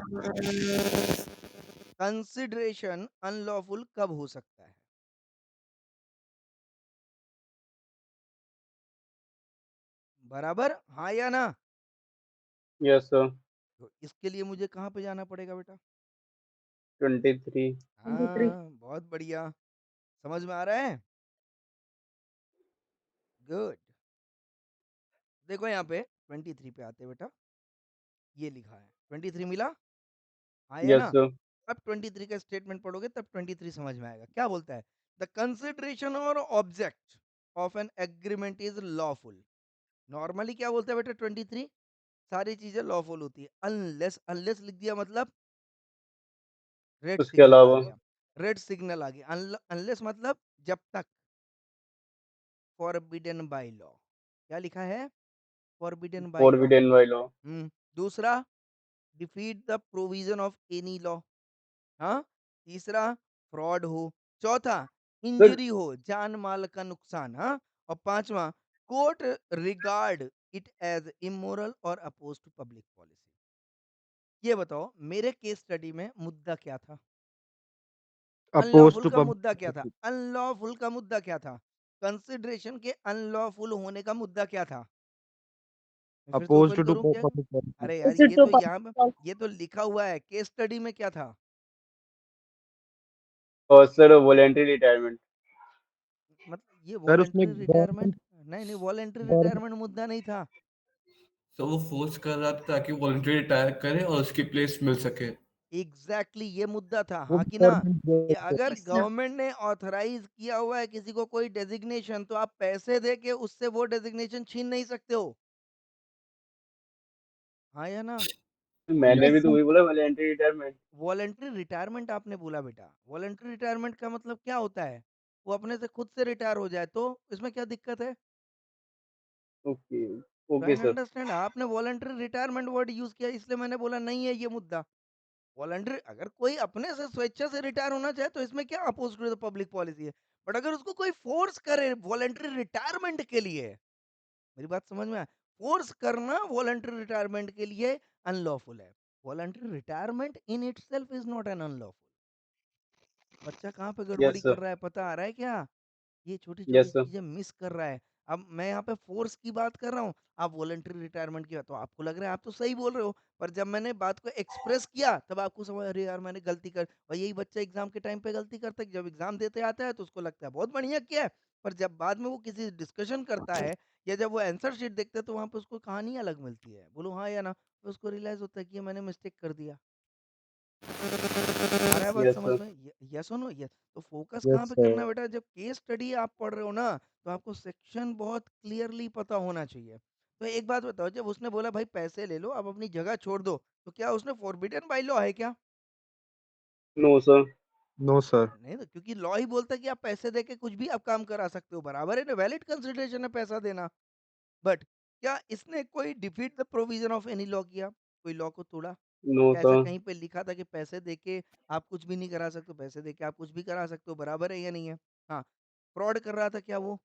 [SPEAKER 2] कंसिडरेशन अनलॉफुल कब हो सकता है? बराबर, हाँ या ना?
[SPEAKER 3] Yes sir.
[SPEAKER 2] तो इसके लिए मुझे कहाँ पे जाना पड़ेगा बेटा?
[SPEAKER 3] 23।
[SPEAKER 6] 23.
[SPEAKER 2] हाँ, बहुत बढ़िया, समझ में आ रहा है? गुड। देखो यहाँ पे 23 पे आते हैं बेटा, ये लिखा है 23 मिला, हाँ या
[SPEAKER 3] यस
[SPEAKER 2] ना?
[SPEAKER 3] सर।
[SPEAKER 2] अब 23 का स्टेटमेंट पढ़ोगे तब 23 समझ में आएगा। क्या बोलता है? द कंसिडरेशन और object of an agreement is lawful. Normally क्या बोलता है बेटा 23? सारी चीजें लॉफुल होती है अनलेस, अनलेस लिख दिया मतलब रेड
[SPEAKER 3] उसके
[SPEAKER 2] सिग्नल आ
[SPEAKER 3] अलावा
[SPEAKER 2] गया। रेड सिग्नल आ गया, अनलेस मतलब जब तक, फॉरबिडन बाय लॉ। क्या लिखा है? Forbidden by law.
[SPEAKER 3] Forbidden by law.
[SPEAKER 2] दूसरा, defeat the provision of any law. हाँ। तीसरा, फ्रॉड हो। चौथा,
[SPEAKER 3] सर
[SPEAKER 2] इंजरी हो, जान माल का नुकसान। हाँ। और पांचवा, court regard it as immoral और अपोज टू पब्लिक पॉलिसी। ये बताओ मेरे केस स्टडी में मुद्दा क्या था?
[SPEAKER 4] अपोज
[SPEAKER 2] अनलॉफुल
[SPEAKER 4] टू
[SPEAKER 2] का मुद्दा क्या था?
[SPEAKER 4] पब्लिक।
[SPEAKER 2] अनलॉफुल का मुद्दा क्या था? कंसिडरेशन के अनलॉफुल होने का मुद्दा क्या था? मैं फिर से
[SPEAKER 4] अपोज
[SPEAKER 2] ओपन
[SPEAKER 4] टू
[SPEAKER 2] करूं क्या?
[SPEAKER 4] Public policy.
[SPEAKER 2] अरे यार,
[SPEAKER 6] It's
[SPEAKER 2] ये
[SPEAKER 6] to
[SPEAKER 2] तो यहाँ पे,
[SPEAKER 6] public.
[SPEAKER 2] ये तो लिखा हुआ है। केस स्टडी में क्या था?
[SPEAKER 3] और सर वॉलेंटरी रिटायरमेंट।
[SPEAKER 2] मतलब ये
[SPEAKER 4] सर उसमें
[SPEAKER 2] वॉलेंटरी रिटायरमेंट?
[SPEAKER 4] गवर्नमेंट
[SPEAKER 2] नहीं नहीं, वॉलेंटरी
[SPEAKER 4] गवर्नमेंट
[SPEAKER 2] रिटायरमेट मुद्दा नहीं था।
[SPEAKER 7] तो वो फोर्स कर रहा था ताकि वॉलंटरी रिटायर करे और उसकी प्लेस मिल सके।
[SPEAKER 2] एग्जैक्टली ये मुद्दा था,
[SPEAKER 4] वो
[SPEAKER 2] हाँ कि ना? कि
[SPEAKER 4] गवर्नमेंट।
[SPEAKER 2] अगर
[SPEAKER 6] Yes, sir.
[SPEAKER 2] गवर्नमेंट ने ऑथराइज किया हुआ है किसी को कोई डेजिग्नेशन, तो आप पैसे दे के उससे वो डेजिग्नेशन छीन नहीं सकते हो, हाँ या ना?
[SPEAKER 3] मैंने
[SPEAKER 6] Yes,
[SPEAKER 3] भी तो
[SPEAKER 6] sir.
[SPEAKER 3] वही बोला वॉलेंटरी रिटायरमेंट।
[SPEAKER 2] वॉलेंटरी रिटायरमेंट आपने बोला बेटा। वॉलेंटरी रिटायरमेंट का मतलब क्या होता है? वो अपने से खुद से रिटायर हो जाए, तो इसमें क्या दिक्कत है?
[SPEAKER 3] Okay. Okay
[SPEAKER 2] can
[SPEAKER 3] sir.
[SPEAKER 2] Understand? आपने वॉलेंटरी रिटायरमेंट वर्ड यूज किया, इसलिए मैंने बोला नहीं है ये मुद्दा। वॉलंटरी, अगर कोई अपने से स्वेच्छा से रिटायर होना चाहे तो इसमें क्या opposed to the public policy है? बट अगर उसको कोई फोर्स करे वॉलंटरी रिटायरमेंट के लिए, मेरी बात समझ में आया? फोर्स करना वॉलंटरी रिटायरमेंट के लिए अनलॉफुल है। Voluntary retirement in itself is not an unlawful. बच्चा कहाँ पे गड़बड़ी
[SPEAKER 3] यस
[SPEAKER 2] कर
[SPEAKER 3] सर।
[SPEAKER 2] रहा है, पता आ रहा है क्या? ये छोटी छोटी
[SPEAKER 3] यस सर।
[SPEAKER 2] चीजें मिस कर रहा है। अब मैं यहाँ पे फोर्स की बात कर रहा हूँ, आप वॉलंटरी रिटायरमेंट की बात, तो आपको लग रहा है आप तो सही बोल रहे हो। पर जब मैंने बात को एक्सप्रेस किया तब आपको समझ, अरे यार मैंने गलती कर। और यही बच्चा एग्जाम के टाइम पे गलती करता है, जब एग्जाम देते आता है तो उसको लगता है बहुत बढ़िया किया है। पर जब बाद में वो किसी डिस्कशन करता है या जब वो आंसर शीट देखता है तो वहां पे उसको कहानी अलग मिलती है। बोलो हाँ या ना? तो उसको रियलाइज होता है कि ये मैंने मिस्टेक कर दिया। आ रहा है बात
[SPEAKER 3] यस
[SPEAKER 2] समझ
[SPEAKER 3] सर।
[SPEAKER 2] में? यस हो नो? यस। तो फोकस कहाँ
[SPEAKER 4] यस
[SPEAKER 2] पे करना
[SPEAKER 4] सर।
[SPEAKER 2] है बेटा? जब केस स्टडी आप पढ़ रहे हो ना, तो आपको सेक्शन बहुत क्लियरली पता होना चाहिए। तो एक बात बताओ, जब उसने बोला भाई पैसे ले लो अब अपनी जगह छोड़ दो, तो क्या उसने फॉरबिडन बाय लॉ है क्या?
[SPEAKER 3] No sir.
[SPEAKER 4] No sir.
[SPEAKER 2] नहीं तो, क्योंकि लॉ ही बोलता है कि आप पैसे दे के कुछ भी आप काम करा सकते हो, बराबर है ना? वैलिड कंसिडरेशन है पैसा देना। बट क्या इसने कोई defeat the provision of any law किया? कोई लॉ को तोड़ा?
[SPEAKER 3] नो
[SPEAKER 2] क्या ऐसा
[SPEAKER 3] सर।
[SPEAKER 2] कहीं पे लिखा था कि पैसे देके आप कुछ भी नहीं करा सकते हो, पैसे देके आप कुछ भी करा सकते हो? बराबर है या नहीं है? हाँ। फ्रॉड कर रहा था क्या वो?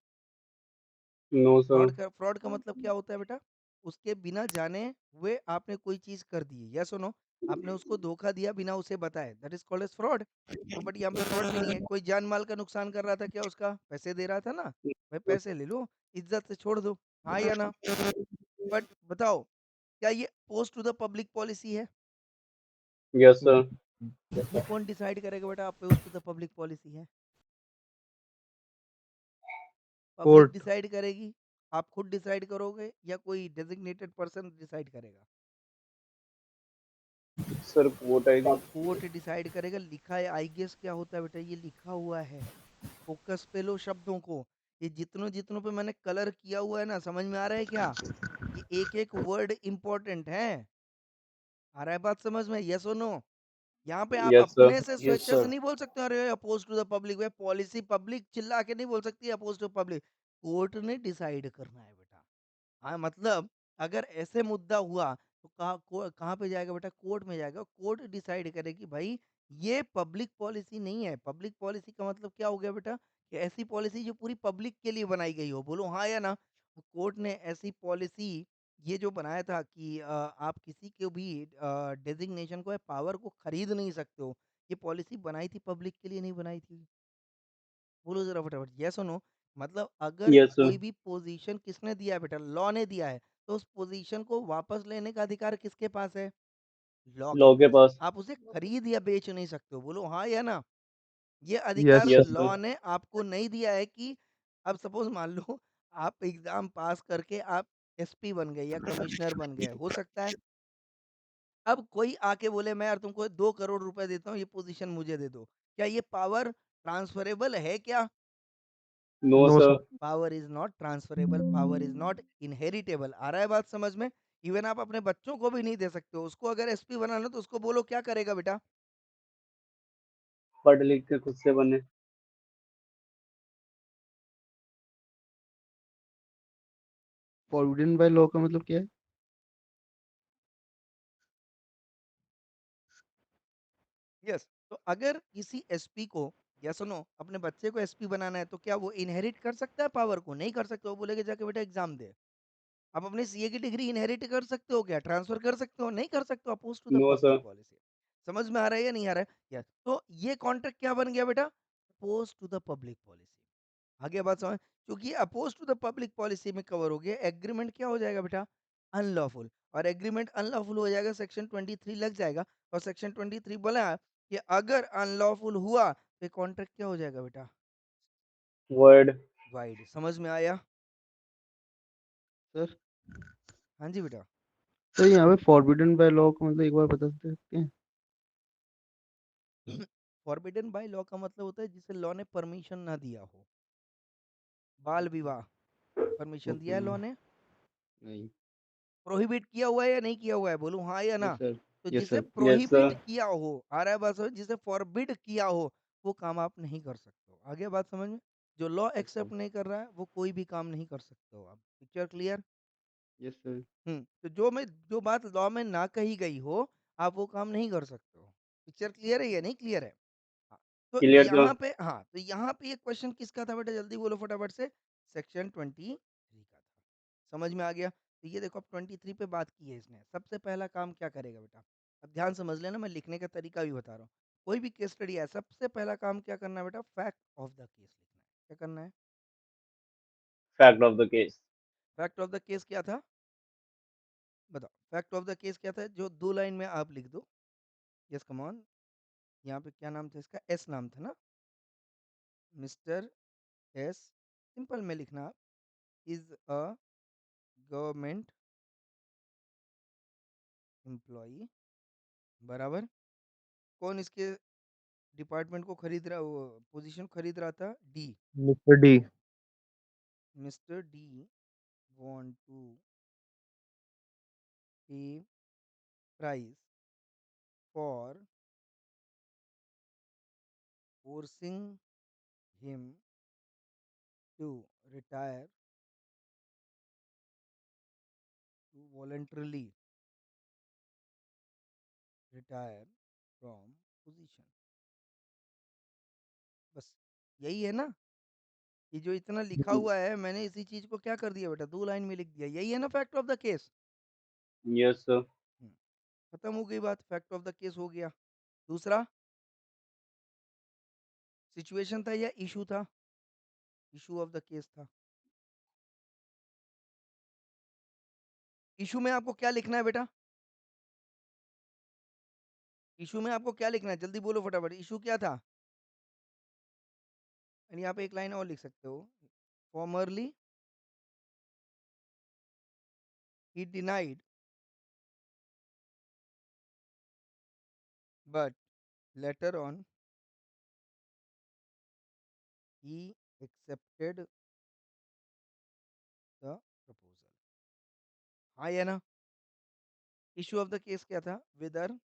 [SPEAKER 3] No sir.
[SPEAKER 2] फ्रॉड का मतलब क्या होता है बेटा? उसके बिना जाने हुए आपने कोई चीज कर दी है, यस और नो? आपने उसको धोखा दिया बिना उसे बताए, that is called as fraud. तो बट यहाँ पे फ्रॉड भी नहीं है। कोई जान माल का नुकसान कर रहा था क्या उसका? पैसे दे रहा था ना, भाई पैसे ले लो, इज्जत से छोड़ दो, हाँ या ना? बट बताओ, क्या ये post to the public policy है?
[SPEAKER 3] Yes sir.
[SPEAKER 2] ये कौन डिसाइड करेगा बेटा post to the public policy है? Public
[SPEAKER 4] court.
[SPEAKER 2] डिसाइड करेगी? आप खुद डिसाइड करोगे या कोई डेजिग्नेटेड पर्सन डिसाइड करेगा?
[SPEAKER 3] Sir court I think.
[SPEAKER 2] Court decide करेगा। लिखा है, आई गेस क्या होता है बेटा, ये लिखा हुआ है। फोकस पे लो शब्दों को। ये जितनों जितनों पे मैंने कलर किया हुआ है ना, समझ में आ रहा है क्या? ये एक एक वर्ड इंपॉर्टेंट है। आ रहा है बात समझ में, यस और नो? यहाँ पे आप
[SPEAKER 3] यस सर।
[SPEAKER 2] अपने से
[SPEAKER 1] यस
[SPEAKER 2] स्वेच्छा से
[SPEAKER 1] सर।
[SPEAKER 2] नहीं बोल सकते अरे अपोज टू द पब्लिक, वे पॉलिसी पब्लिक चिल्ला के नहीं बोल सकती अपोज टू पब्लिक। कोर्ट ने डिसाइड करना है बेटा। हाँ मतलब अगर ऐसे मुद्दा हुआ तो कहाँ पे जाएगा बेटा? कोर्ट में जाएगा। कोर्ट डिसाइड करेगी भाई ये पब्लिक पॉलिसी नहीं है। पब्लिक पॉलिसी का मतलब क्या हो गया बेटा? कि ऐसी पॉलिसी जो पूरी पब्लिक के लिए बनाई गई हो। बोलो हाँ या ना? तो कोर्ट ने ऐसी पॉलिसी ये जो बनाया था कि आप किसी के भी डेजिग्नेशन को या पावर को खरीद नहीं सकते हो, ये पॉलिसी बनाई थी पब्लिक के लिए, नहीं बनाई थी? बोलो जरा फटाफट, यस और नो? मतलब अगर
[SPEAKER 3] यस सर।
[SPEAKER 2] कोई भी पोजीशन किसने दिया है बेटा? लॉ ने दिया है। तो उस पोजीशन को वापस लेने का अधिकार किसके पास है? लॉ के
[SPEAKER 3] लॉ के
[SPEAKER 2] पास।
[SPEAKER 3] पास।
[SPEAKER 2] आप उसे खरीद या बेच नहीं सकते हो। बोलो हाँ या ना? ये
[SPEAKER 4] यस
[SPEAKER 2] अधिकार
[SPEAKER 3] यस
[SPEAKER 2] लॉ
[SPEAKER 3] सर।
[SPEAKER 2] ने आपको नहीं दिया है कि अब सपोज मान लो आप एग्जाम पास करके आप एसपी बन गए या कमिश्नर बन गए, हो सकता है। अब कोई आके बोले मैं यार तुमको 2 करोड़ रुपए देता हूँ, ये पोजीशन मुझे दे दो। क्या ये पावर ट्रांसफरेबल है क्या?
[SPEAKER 3] No
[SPEAKER 4] no
[SPEAKER 3] sir.
[SPEAKER 4] Sir.
[SPEAKER 2] Power is not transferable, power is not inheritable. आ रहा है बात समझ में? इवन आप अपने बच्चों को भी नहीं दे सकते हो। उसको अगर एसपी बनाना तो उसको बोलो क्या करेगा बेटा?
[SPEAKER 3] पढ़ लिख के खुद से बने।
[SPEAKER 4] फॉरबिडन बाय लॉ का मतलब क्या है?
[SPEAKER 2] यस। तो अगर किसी एसपी को, या सुनो, अपने बच्चे को एसपी बनाना है तो क्या वो इनहेरिट कर सकता है पावर को? नहीं कर सकता। वो बोलेगा जाके बेटा एग्जाम दे। आप अपनी सीए की डिग्री इनहेरिट कर सकते हो क्या? ट्रांसफर कर सकते हो? नहीं कर सकते हो। Opposed to the
[SPEAKER 3] no
[SPEAKER 2] public
[SPEAKER 3] sir.
[SPEAKER 2] Policy. समझ में आ रहा है या नहीं आ रहा है? यस। तो ये कॉन्ट्रैक्ट क्या बन गया बेटा? Opposed to the public policy. आगे बात समझ? क्योंकि opposed to the public policy में कवर हो गया, एग्रीमेंट क्या हो जाएगा बेटा? अनलॉफुल। और एग्रीमेंट अनलॉफुल हो जाएगा, सेक्शन 23 लग जाएगा। और सेक्शन 23 बोला कि अगर अनलॉफुल हुआ तो कॉन्ट्रैक्ट क्या हो जाएगा बेटा?
[SPEAKER 3] वर्ड।
[SPEAKER 2] वाइड। समझ में आया?
[SPEAKER 4] सर
[SPEAKER 2] हाँ जी बेटा।
[SPEAKER 4] सर यहाँ पे फॉरबिडन बाय लॉ का मतलब एक बार बता सकते हैं?
[SPEAKER 2] फॉरबिडन बाय लॉ का मतलब होता है जिसे लॉ ने परमिशन ना दिया हो। बाल विवाह परमिशन दिया है
[SPEAKER 4] ओके।
[SPEAKER 2] लॉ ने?
[SPEAKER 4] नहीं।
[SPEAKER 2] प्रोहिबिट किया हुआ है या नहीं किया हुआ है? बोलूं हाँ या ना?
[SPEAKER 4] Yes sir.
[SPEAKER 2] तो
[SPEAKER 4] यस
[SPEAKER 2] जिसे
[SPEAKER 4] सर।
[SPEAKER 3] Yes
[SPEAKER 2] prohibit
[SPEAKER 3] sir.
[SPEAKER 2] किया हो, आ रहा है बात समझ? जिसे फॉरबिड किया हो वो काम आप नहीं कर सकते हो। आगे बात समझ में? जो लॉ
[SPEAKER 4] यस सर।
[SPEAKER 2] एक्सेप्ट नहीं कर रहा है वो कोई भी काम नहीं कर सकते हो आप। Picture clear?
[SPEAKER 4] Yes sir.
[SPEAKER 2] तो जो बात लॉ में ना कही गई हो आप वो काम नहीं कर सकते हो। पिक्चर क्लियर है या नहीं क्लियर है? हाँ। तो
[SPEAKER 3] क्लियर सर।
[SPEAKER 2] यहाँ पे, हाँ, तो यहाँ पे ये क्वेश्चन किसका था बेटा? जल्दी बोलो फटाफट से। सेक्शन 23 का था। समझ में आ गया? तो ये देखो अब 23 पे बात की है इसने। सबसे पहला काम क्या करेगा बेटा? अब ध्यान समझ लेना, मैं लिखने का तरीका भी बता रहा हूँ। कोई भी केस स्टडी है, सबसे पहला काम क्या करना है बेटा? फैक्ट ऑफ द केस लिखना है। क्या करना है?
[SPEAKER 3] Fact of the case.
[SPEAKER 2] Fact of the case क्या था? बताओ, फैक्ट ऑफ द केस क्या था जो 2 लाइन में आप लिख दो? Yes come on. यहाँ पे क्या नाम था इसका? एस नाम था ना? Mister S. सिंपल में लिखना आप, इज अ गवर्नमेंट एम्प्लॉई। बराबर। कौन इसके डिपार्टमेंट को खरीद रहा, वो पोजीशन खरीद रहा था? D.
[SPEAKER 4] Mister D.
[SPEAKER 2] Mister D want to pay price for forcing him to retire voluntarily retire from position। बस यही है ना, ये जो इतना लिखा हुआ है मैंने इसी चीज को क्या कर दिया बेटा, 2 लाइन में लिख दिया। यही है ना fact of the case.
[SPEAKER 3] Yes sir.
[SPEAKER 2] खत्म हो गई बात, फैक्ट ऑफ द केस हो गया। दूसरा सिचुएशन था या इशू था? इशू ऑफ द केस था। इशू में आपको क्या लिखना है बेटा? इशू में आपको क्या लिखना है, जल्दी बोलो फटाफट, इशू क्या था? एंड यहाँ पे एक लाइन और लिख सकते हो, formerly he denied but later on he accepted the proposal। हाँ या ना? इशू ऑफ द केस क्या था? विदर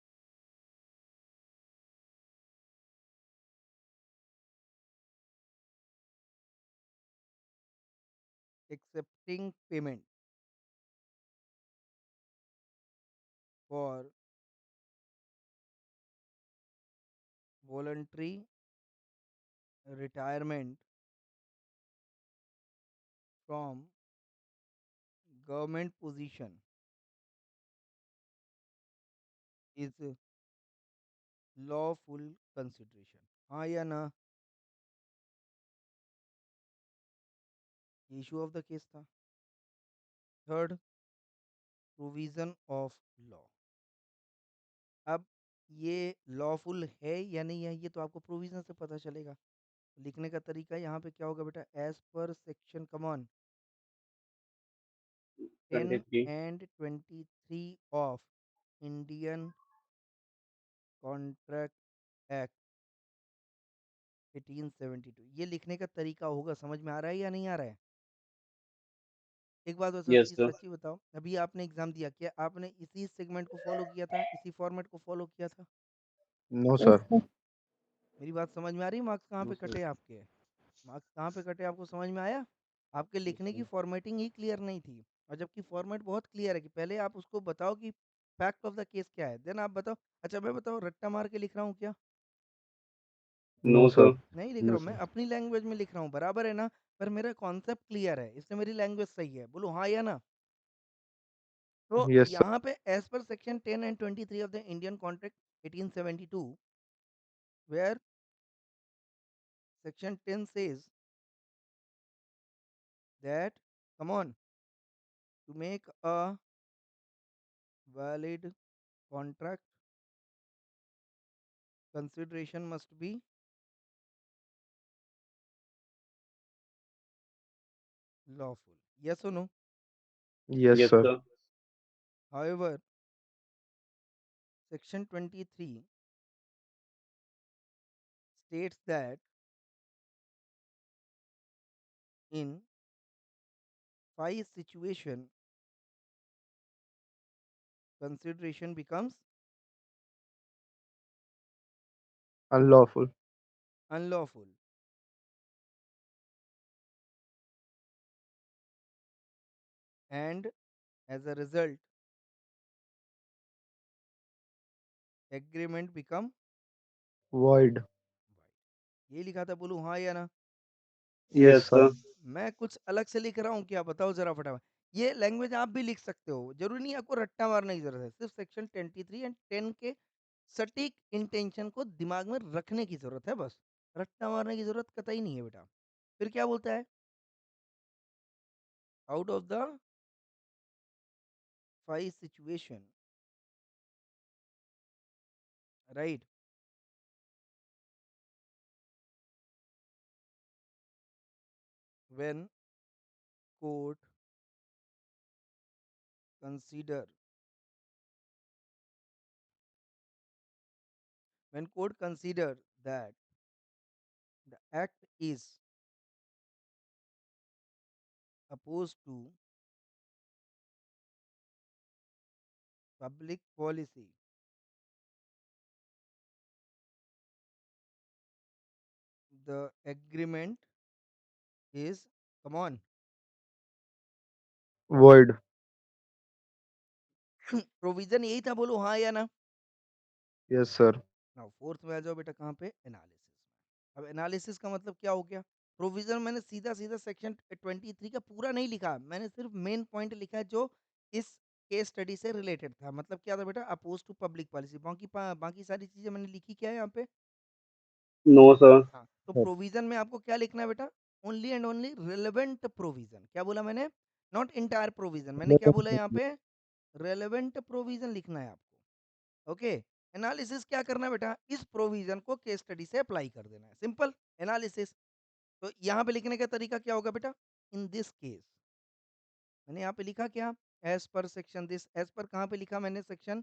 [SPEAKER 2] accepting payment for voluntary retirement from government position is lawful consideration। हाँ या ना? इशू ऑफ द केस था। Third, provision of law. अब ये लॉफुल है या नहीं है ये तो आपको प्रोविजन से पता चलेगा। लिखने का तरीका यहाँ पे क्या होगा बेटा, as per section common 10
[SPEAKER 3] 23।
[SPEAKER 2] and 23 of Indian contract act 1872। ये लिखने का तरीका होगा, समझ में आ रहा है या नहीं आ रहा है? एक बात बताओ,
[SPEAKER 3] यस
[SPEAKER 2] प्लीज
[SPEAKER 3] सर।
[SPEAKER 2] सच्ची बताओ, अभी आपने एग्जाम दिया, क्या आपने इसी सेगमेंट को फॉलो किया था, इसी फॉर्मेट को फॉलो किया था?
[SPEAKER 4] No
[SPEAKER 6] Yes,
[SPEAKER 4] sir.
[SPEAKER 6] sir.
[SPEAKER 2] मेरी बात समझ में आ रही है? मार्क्स कहाँ
[SPEAKER 1] नो
[SPEAKER 2] पे
[SPEAKER 1] सर।
[SPEAKER 2] कटे आपके? मार्क्स कहाँ पे कटे आपको समझ में आया? आपके लिखने की फॉर्मेटिंग ही क्लियर नहीं थी, और जबकि फॉर्मेट बहुत क्लियर है कि पहले आप उसको बताओ कि फैक्ट ऑफ द केस क्या है, देन आप बताओ। अच्छा मैं बताऊँ रट्टा मार के लिख रहा हूँ क्या?
[SPEAKER 3] No
[SPEAKER 4] no
[SPEAKER 3] sir.
[SPEAKER 4] सर।
[SPEAKER 2] नहीं लिख रहा हूँ, मैं अपनी लैंग्वेज में लिख रहा हूँ, बराबर है ना? पर मेरा कॉन्सेप्ट क्लियर है, इससे मेरी लैंग्वेज सही है, बोलो हाँ या ना? तो
[SPEAKER 4] यस सर।
[SPEAKER 2] यहाँ पे as per section 10 and 23 of the Indian contract 1872 where section 10 says that, come on, to make a valid contract consideration must be lawful। Yes or no?
[SPEAKER 4] Yes
[SPEAKER 3] yes
[SPEAKER 4] sir.
[SPEAKER 3] Sir.
[SPEAKER 2] However, section 23 states that in 5 situation consideration becomes
[SPEAKER 4] unlawful.
[SPEAKER 2] unlawful, and as a result agreement become
[SPEAKER 4] void.
[SPEAKER 2] void। ये लिखा था, बोलूं हाँ या ना?
[SPEAKER 4] Yes
[SPEAKER 3] yes
[SPEAKER 4] sir.
[SPEAKER 3] Sir.
[SPEAKER 2] मैं कुछ अलग से लिख रहा हूँ क्या, बताओ जरा फटाफट। ये लैंग्वेज आप भी लिख सकते हो, जरूरी नहीं आपको रट्टा मारने की जरूरत है, सिर्फ सेक्शन 23 एंड 10 के सटीक इंटेंशन को दिमाग में रखने की जरूरत है, बस रट्टा मारने की जरूरत कतई नहीं है बेटा। फिर क्या बोलता है, out of the 5 situation, right, when court consider when court consider that the act is opposed to public policy, the agreement is, come on,
[SPEAKER 4] void.
[SPEAKER 2] Provision यही था, बोलो हाँ या ना।
[SPEAKER 4] Yes sir.
[SPEAKER 2] नाउ फोर्थ में आ जाओ बेटा, कहाँ पे, एनालिसिस में। अब एनालिसिस का मतलब क्या हो गया, प्रोविजन मैंने सीधा सीधा सेक्शन 23 का पूरा नहीं लिखा, मैंने सिर्फ मेन पॉइंट लिखा है जो इस केस स्टडी से रिलेटेड था। मतलब क्या था बेटा, अपोज टू पब्लिक पॉलिसी। बाकी सारी चीजें मैंने लिखी क्या है यहाँ पे।
[SPEAKER 3] No sir.
[SPEAKER 2] हाँ, तो प्रोविजन में आपको क्या लिखना है बेटा, only and only relevant provision. क्या बोला मैंने, नॉट इंटायर प्रोविजन। मैंने क्या बोला यहाँ पे, रेलेवेंट प्रोविजन लिखना है आपको। ओके, एनालिसिस क्या करना है बेटा, इस प्रोविजन को केस स्टडी से अप्लाई कर देना है, सिंपल एनालिसिस। तो यहाँ पे लिखने का तरीका क्या होगा बेटा, इन दिस केस। मैंने यहाँ पे लिखा क्या, as per section this, as per कहाँ पे लिखा मैंने, section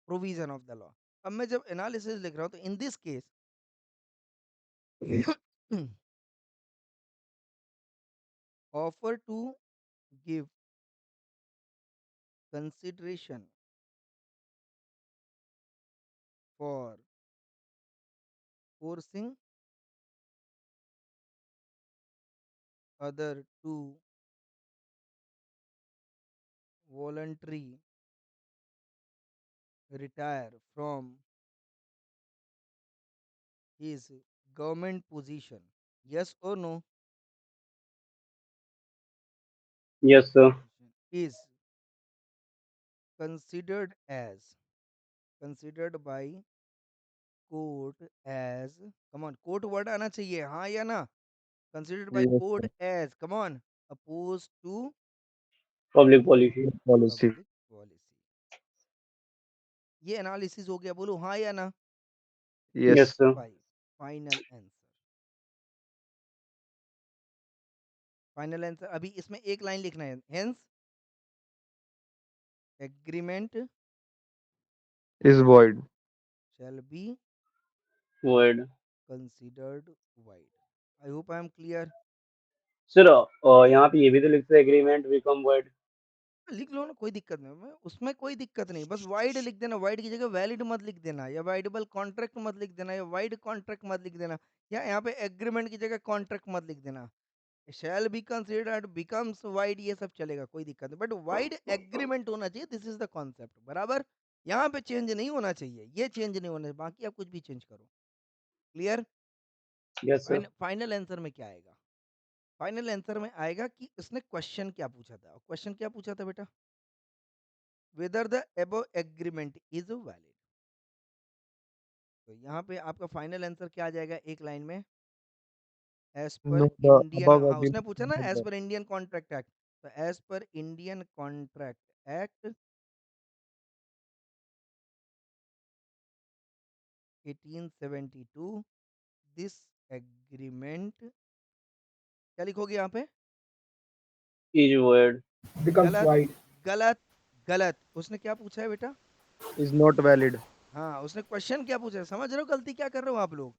[SPEAKER 2] provision of the law. अब मैं जब एनालिसिस लिख रहा हूँ तो in this case offer to give consideration for forcing other to voluntary retire from his government position, yes or no,
[SPEAKER 3] yes sir.
[SPEAKER 2] is considered as, considered by court as, come on, court word आना चाहिए हाँ या ना, considered by
[SPEAKER 4] yes
[SPEAKER 2] court
[SPEAKER 4] sir.
[SPEAKER 2] as, come on, opposed to
[SPEAKER 3] public policy.
[SPEAKER 4] Policy.
[SPEAKER 2] public policy। ये analysis हो गया, बोलो हाँ या ना।
[SPEAKER 4] Yes.
[SPEAKER 3] Yes sir.
[SPEAKER 2] Final answer, final answer. अभी इसमें एक लाइन लिखना है, hence agreement
[SPEAKER 4] is void.
[SPEAKER 2] shall be
[SPEAKER 3] word.
[SPEAKER 2] considered void। I hope I am clear।
[SPEAKER 3] Sir यहाँ पे ये भी तो लिखते हैं एग्रीमेंट बिकम वर्ड।
[SPEAKER 2] लिख लो ना, कोई दिक्कत नहीं, उसमें कोई दिक्कत नहीं, बस वाइड लिख देना, वाइड की जगह वैलिड मत लिख देना, या वाइडेबल कॉन्ट्रैक्ट मत लिख देना, या वाइड कॉन्ट्रैक्ट मत लिख देना, या यहाँ पे एग्रीमेंट की जगह कॉन्ट्रैक्ट मत लिख देना। Shall be considered becomes wide, ये सब चलेगा, कोई दिक्कत नहीं, बट वाइड एग्रीमेंट होना चाहिए, दिस इज द कॉन्सेप्ट, बराबर। यहाँ पे चेंज नहीं होना चाहिए, ये चेंज नहीं होना चाहिए, बाकी आप कुछ भी चेंज करो। Clear.
[SPEAKER 3] Yes sir.
[SPEAKER 2] Final answer में क्या आएगा, फाइनल आंसर में आएगा कि उसने क्वेश्चन क्या पूछा था, क्वेश्चन क्या पूछा था बेटा, वेदर द एबो एग्रीमेंट इज वैलिड। तो यहाँ पे आपका फाइनल आंसर क्या आ जाएगा, एक लाइन में, as per
[SPEAKER 4] know the
[SPEAKER 2] Indian,
[SPEAKER 4] above
[SPEAKER 2] हाँ उसने पूछा ना, as
[SPEAKER 4] agreement.
[SPEAKER 2] Per Indian contract act, तो as per Indian contract act 1872 this agreement, क्या लिखोगे यहाँ पे,
[SPEAKER 3] इज वर्ड।
[SPEAKER 8] becomes
[SPEAKER 2] गलत,
[SPEAKER 8] wide.
[SPEAKER 2] गलत, गलत। उसने क्या पूछा है बेटा,
[SPEAKER 4] इज नॉट वैलिड।
[SPEAKER 2] हाँ उसने क्वेश्चन क्या पूछा है, समझ रहे हो गलती क्या कर रहे हो आप लोग,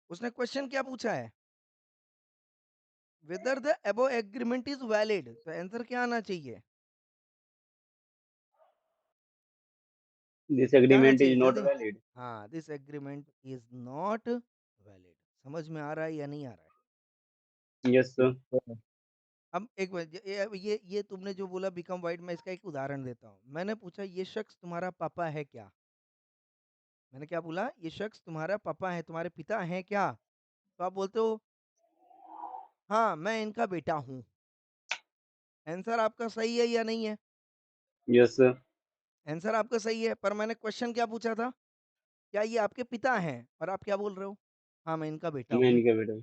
[SPEAKER 2] उसने क्वेश्चन क्या पूछा है, whether the above agreement is valid, तो आंसर क्या आना चाहिए,
[SPEAKER 3] दिस
[SPEAKER 2] क्या आना
[SPEAKER 3] एग्रीमेंट
[SPEAKER 2] चाहिए
[SPEAKER 3] इज नॉट
[SPEAKER 2] जल्दी।
[SPEAKER 3] वैलिड।
[SPEAKER 2] हाँ, this agreement is not valid. समझ में आ रहा है या नहीं आ रहा है।
[SPEAKER 3] Yes sir.
[SPEAKER 2] अब एक मिनट, ये तुमने जो बोला बिकम वाइट, मैं इसका एक उदाहरण देता हूँ। मैंने पूछा ये शख्स तुम्हारा पापा है क्या, मैंने क्या बोला, ये शख्स तुम्हारा पापा है, तुम्हारे पिता हैं क्या, तो आप बोलते हो हाँ मैं इनका बेटा हूँ। आंसर आपका सही है या नहीं है,
[SPEAKER 3] यस सर।
[SPEAKER 2] आंसर आपका सही है, पर मैंने क्वेश्चन क्या पूछा था, क्या ये आपके पिता हैं, और आप क्या बोल रहे हो, हाँ मैं इनका बेटा
[SPEAKER 3] मैं
[SPEAKER 2] हूँ।
[SPEAKER 3] नहीं क्या बेटा।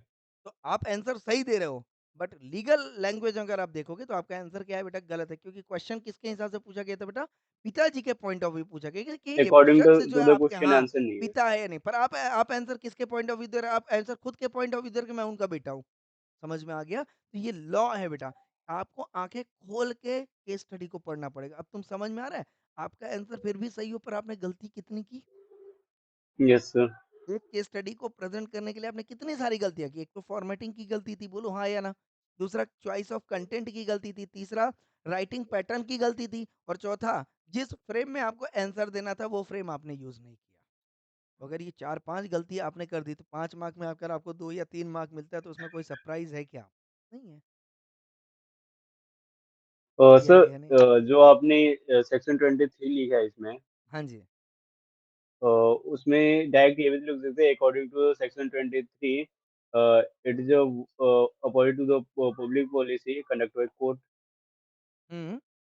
[SPEAKER 2] तो आप आंसर सही दे रहे हो, बट लीगल लैंग्वेज अगर आप देखोगे तो आपका आंसर क्या है बेटा, गलत है, क्योंकि क्वेश्चन किसके हिसाब से पूछा गया था बेटा, पिताजी के पॉइंट ऑफ व्यू पूछा गया कि ये
[SPEAKER 3] अकॉर्डिंग
[SPEAKER 2] शख्स जो है
[SPEAKER 3] टू द
[SPEAKER 2] आपके,
[SPEAKER 3] क्वेश्चन
[SPEAKER 2] हाँ
[SPEAKER 3] आंसर नहीं है।
[SPEAKER 2] पिता है या नहीं, पर आप आंसर किसके पॉइंट ऑफ व्यू दे रहे हो, आप आंसर खुद के पॉइंट ऑफ व्यू दे रहे हो कि मैं उनका बेटा हूँ। समझ में आ गया, तो ये लॉ है बेटा, आपको आंखें खोल के केस स्टडी को पढ़ना पड़ेगा। अब तुम समझ में आ रहा है, आपका आंसर फिर भी सही हो, पर आपने गलती कितनी की,
[SPEAKER 3] यस सर।
[SPEAKER 2] एक केस स्टडी को प्रेजेंट करने के लिए आपने कितनी सारी गलतियां की, एक तो फॉर्मेटिंग की गलती थी, बोलो हाँ या ना, दूसरा चॉइस ऑफ कंटेंट की गलती थी, तीसरा राइटिंग पैटर्न की गलती थी, और चौथा जिस फ्रेम में आपको आंसर देना था वो फ्रेम आपने यूज नहीं किया। तो अगर ये 4-5 गलती आपने कर दी तो 5 मार्क में अगर आपको 2 या 3 मार्क मिलता है तो उसमें कोई सरप्राइज है क्या, नहीं है। दिया
[SPEAKER 3] सर,
[SPEAKER 2] गया नहीं।
[SPEAKER 3] जो आपने सेक्शन 23 लिखा है इसमें,
[SPEAKER 2] हाँ जी।
[SPEAKER 3] उसमें डायरेक्ट ये भी लिख सकते हैं, according to section 23 it is according to the public policy conduct by court.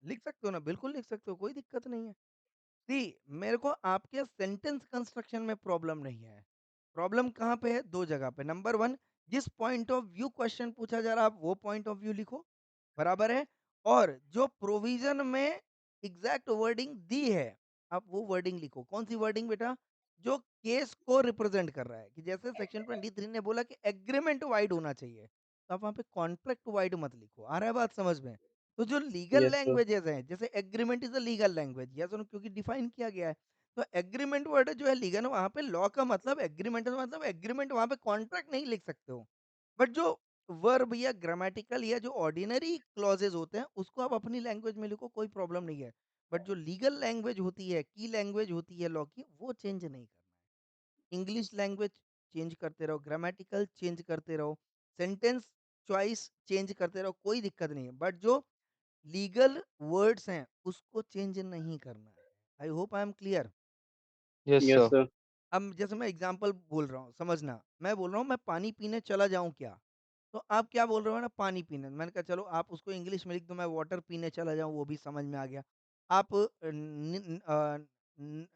[SPEAKER 2] लिख सकते हो ना, बिल्कुल लिख सकते हो, कोई दिक्कत नहीं है। सी, मेरे को आपके सेंटेंस कंस्ट्रक्शन में प्रॉब्लम नहीं है। प्रॉब्लम कहाँ पे है? दो जगह पे। नंबर वन, जिस पॉइंट ऑफ व्यू क्वेश्चन पूछा जा रहा है आप वो पॉइंट ऑफ व्यू लिखो, बराबर है। और जो प्रोविजन में एग्जैक्ट वर्डिंग दी है आप वो वर्डिंग लिखो। कौन सी वर्डिंग बेटा? जो केस को रिप्रेजेंट कर रहा है, कि जैसे सेक्शन 23 ने बोला कि एग्रीमेंट वाइड होना चाहिए, तो आप वहां पे कॉन्ट्रैक्ट वाइड मत लिखो। आ रहा है बात समझ में? तो जो लीगल
[SPEAKER 3] यस सर।
[SPEAKER 2] लैंग्वेजेस हैं, जैसे agreement is a legal language, yes no, क्योंकि डिफाइन किया गया है। तो एग्रीमेंट वर्ड जो है लीगल, वहां पे लॉ का मतलब एग्रीमेंट, मतलब एग्रीमेंट, वहां पे कॉन्ट्रैक्ट नहीं लिख सकते हो। बट जो वर्ब या ग्रामेटिकल या जो ऑर्डिनरी क्लॉजेज होते हैं उसको आप अपनी लैंग्वेज में लिखो, कोई प्रॉब्लम नहीं है। बट जो लीगल लैंग्वेज होती है, की लैंग्वेज होती है लॉ की, वो चेंज नहीं करना है। इंग्लिश लैंग्वेज चेंज करते रहो, ग्रामेटिकल चेंज करते रहो, सेंटेंस चॉइस चेंज करते रहो, कोई दिक्कत नहीं है। बट जो लीगल वर्ड्स हैं उसको चेंज नहीं करना है। आई hope I am clear.
[SPEAKER 4] Yes
[SPEAKER 3] yes
[SPEAKER 4] sir.
[SPEAKER 3] Sir.
[SPEAKER 2] अब जैसे मैं एग्जांपल बोल रहा हूँ, समझना, मैं बोल रहा हूँ मैं पानी पीने चला जाऊँ क्या, तो आप क्या बोल रहे हो ना, पानी पीने। मैंने कहा चलो आप उसको इंग्लिश में लिख दो, मैं वाटर पीने चला जाऊँ, वो भी समझ में आ गया। आप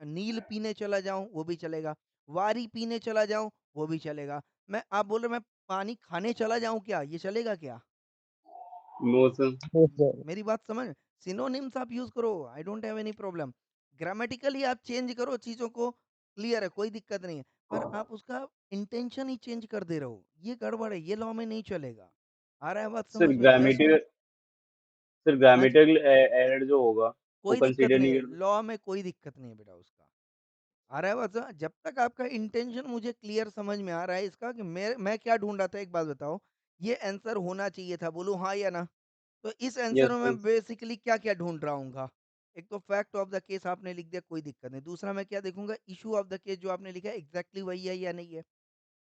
[SPEAKER 2] नील पीने चला जाऊँ वो भी चलेगा, वारी पीने चला जाऊँ वो भी चलेगा। मैं, आप बोल रहे मैं पानी खाने चला जाऊँ क्या, ये चलेगा क्या?
[SPEAKER 3] No sir.
[SPEAKER 4] Yes sir.
[SPEAKER 2] मेरी बात समझ, सिनोनिम्स आप यूज करो, I don't have any problem. Grammatically आप चेंज करो चीजों को, क्लियर है, कोई दिक्कत नहीं है। पर आप उसका इंटेंशन ही चेंज कर दे रहे हो, ये गड़बड़ है, ये लॉ में नहीं चलेगा। आ रहा है बात
[SPEAKER 3] सर
[SPEAKER 2] समझ में? Yes
[SPEAKER 3] grammatical
[SPEAKER 2] no?
[SPEAKER 3] सर
[SPEAKER 2] हाँ जी,
[SPEAKER 3] ग्रामेटिकल एरर जो होगा वो
[SPEAKER 2] कोई दिक्कत
[SPEAKER 3] कंसीडर
[SPEAKER 2] नहीं
[SPEAKER 3] नहीं
[SPEAKER 2] है,
[SPEAKER 3] करना।
[SPEAKER 2] लॉ में कोई दिक्कत नहीं है बेटा उसका। आ रहा है बात समझ? जब तक आपका इंटेंशन मुझे क्लियर समझ में आ रहा है इसका, कि मैं क्या ढूंढ रहा था, एक बात बताओ, ये आंसर होना चाहिए था, बोलूं हाँ या ना? तो इस आंसर
[SPEAKER 3] यस
[SPEAKER 2] में
[SPEAKER 3] सर।
[SPEAKER 2] मैं बेसिकली क्या क्या ढूंढ रहा हूँ? एक तो फैक्ट ऑफ द केस आपने लिख दिया, कोई दिक्कत नहीं। दूसरा मैं क्या देखूंगा? इशू ऑफ द केस जो आपने लिखा है एग्जैक्टली वही है या नहीं है।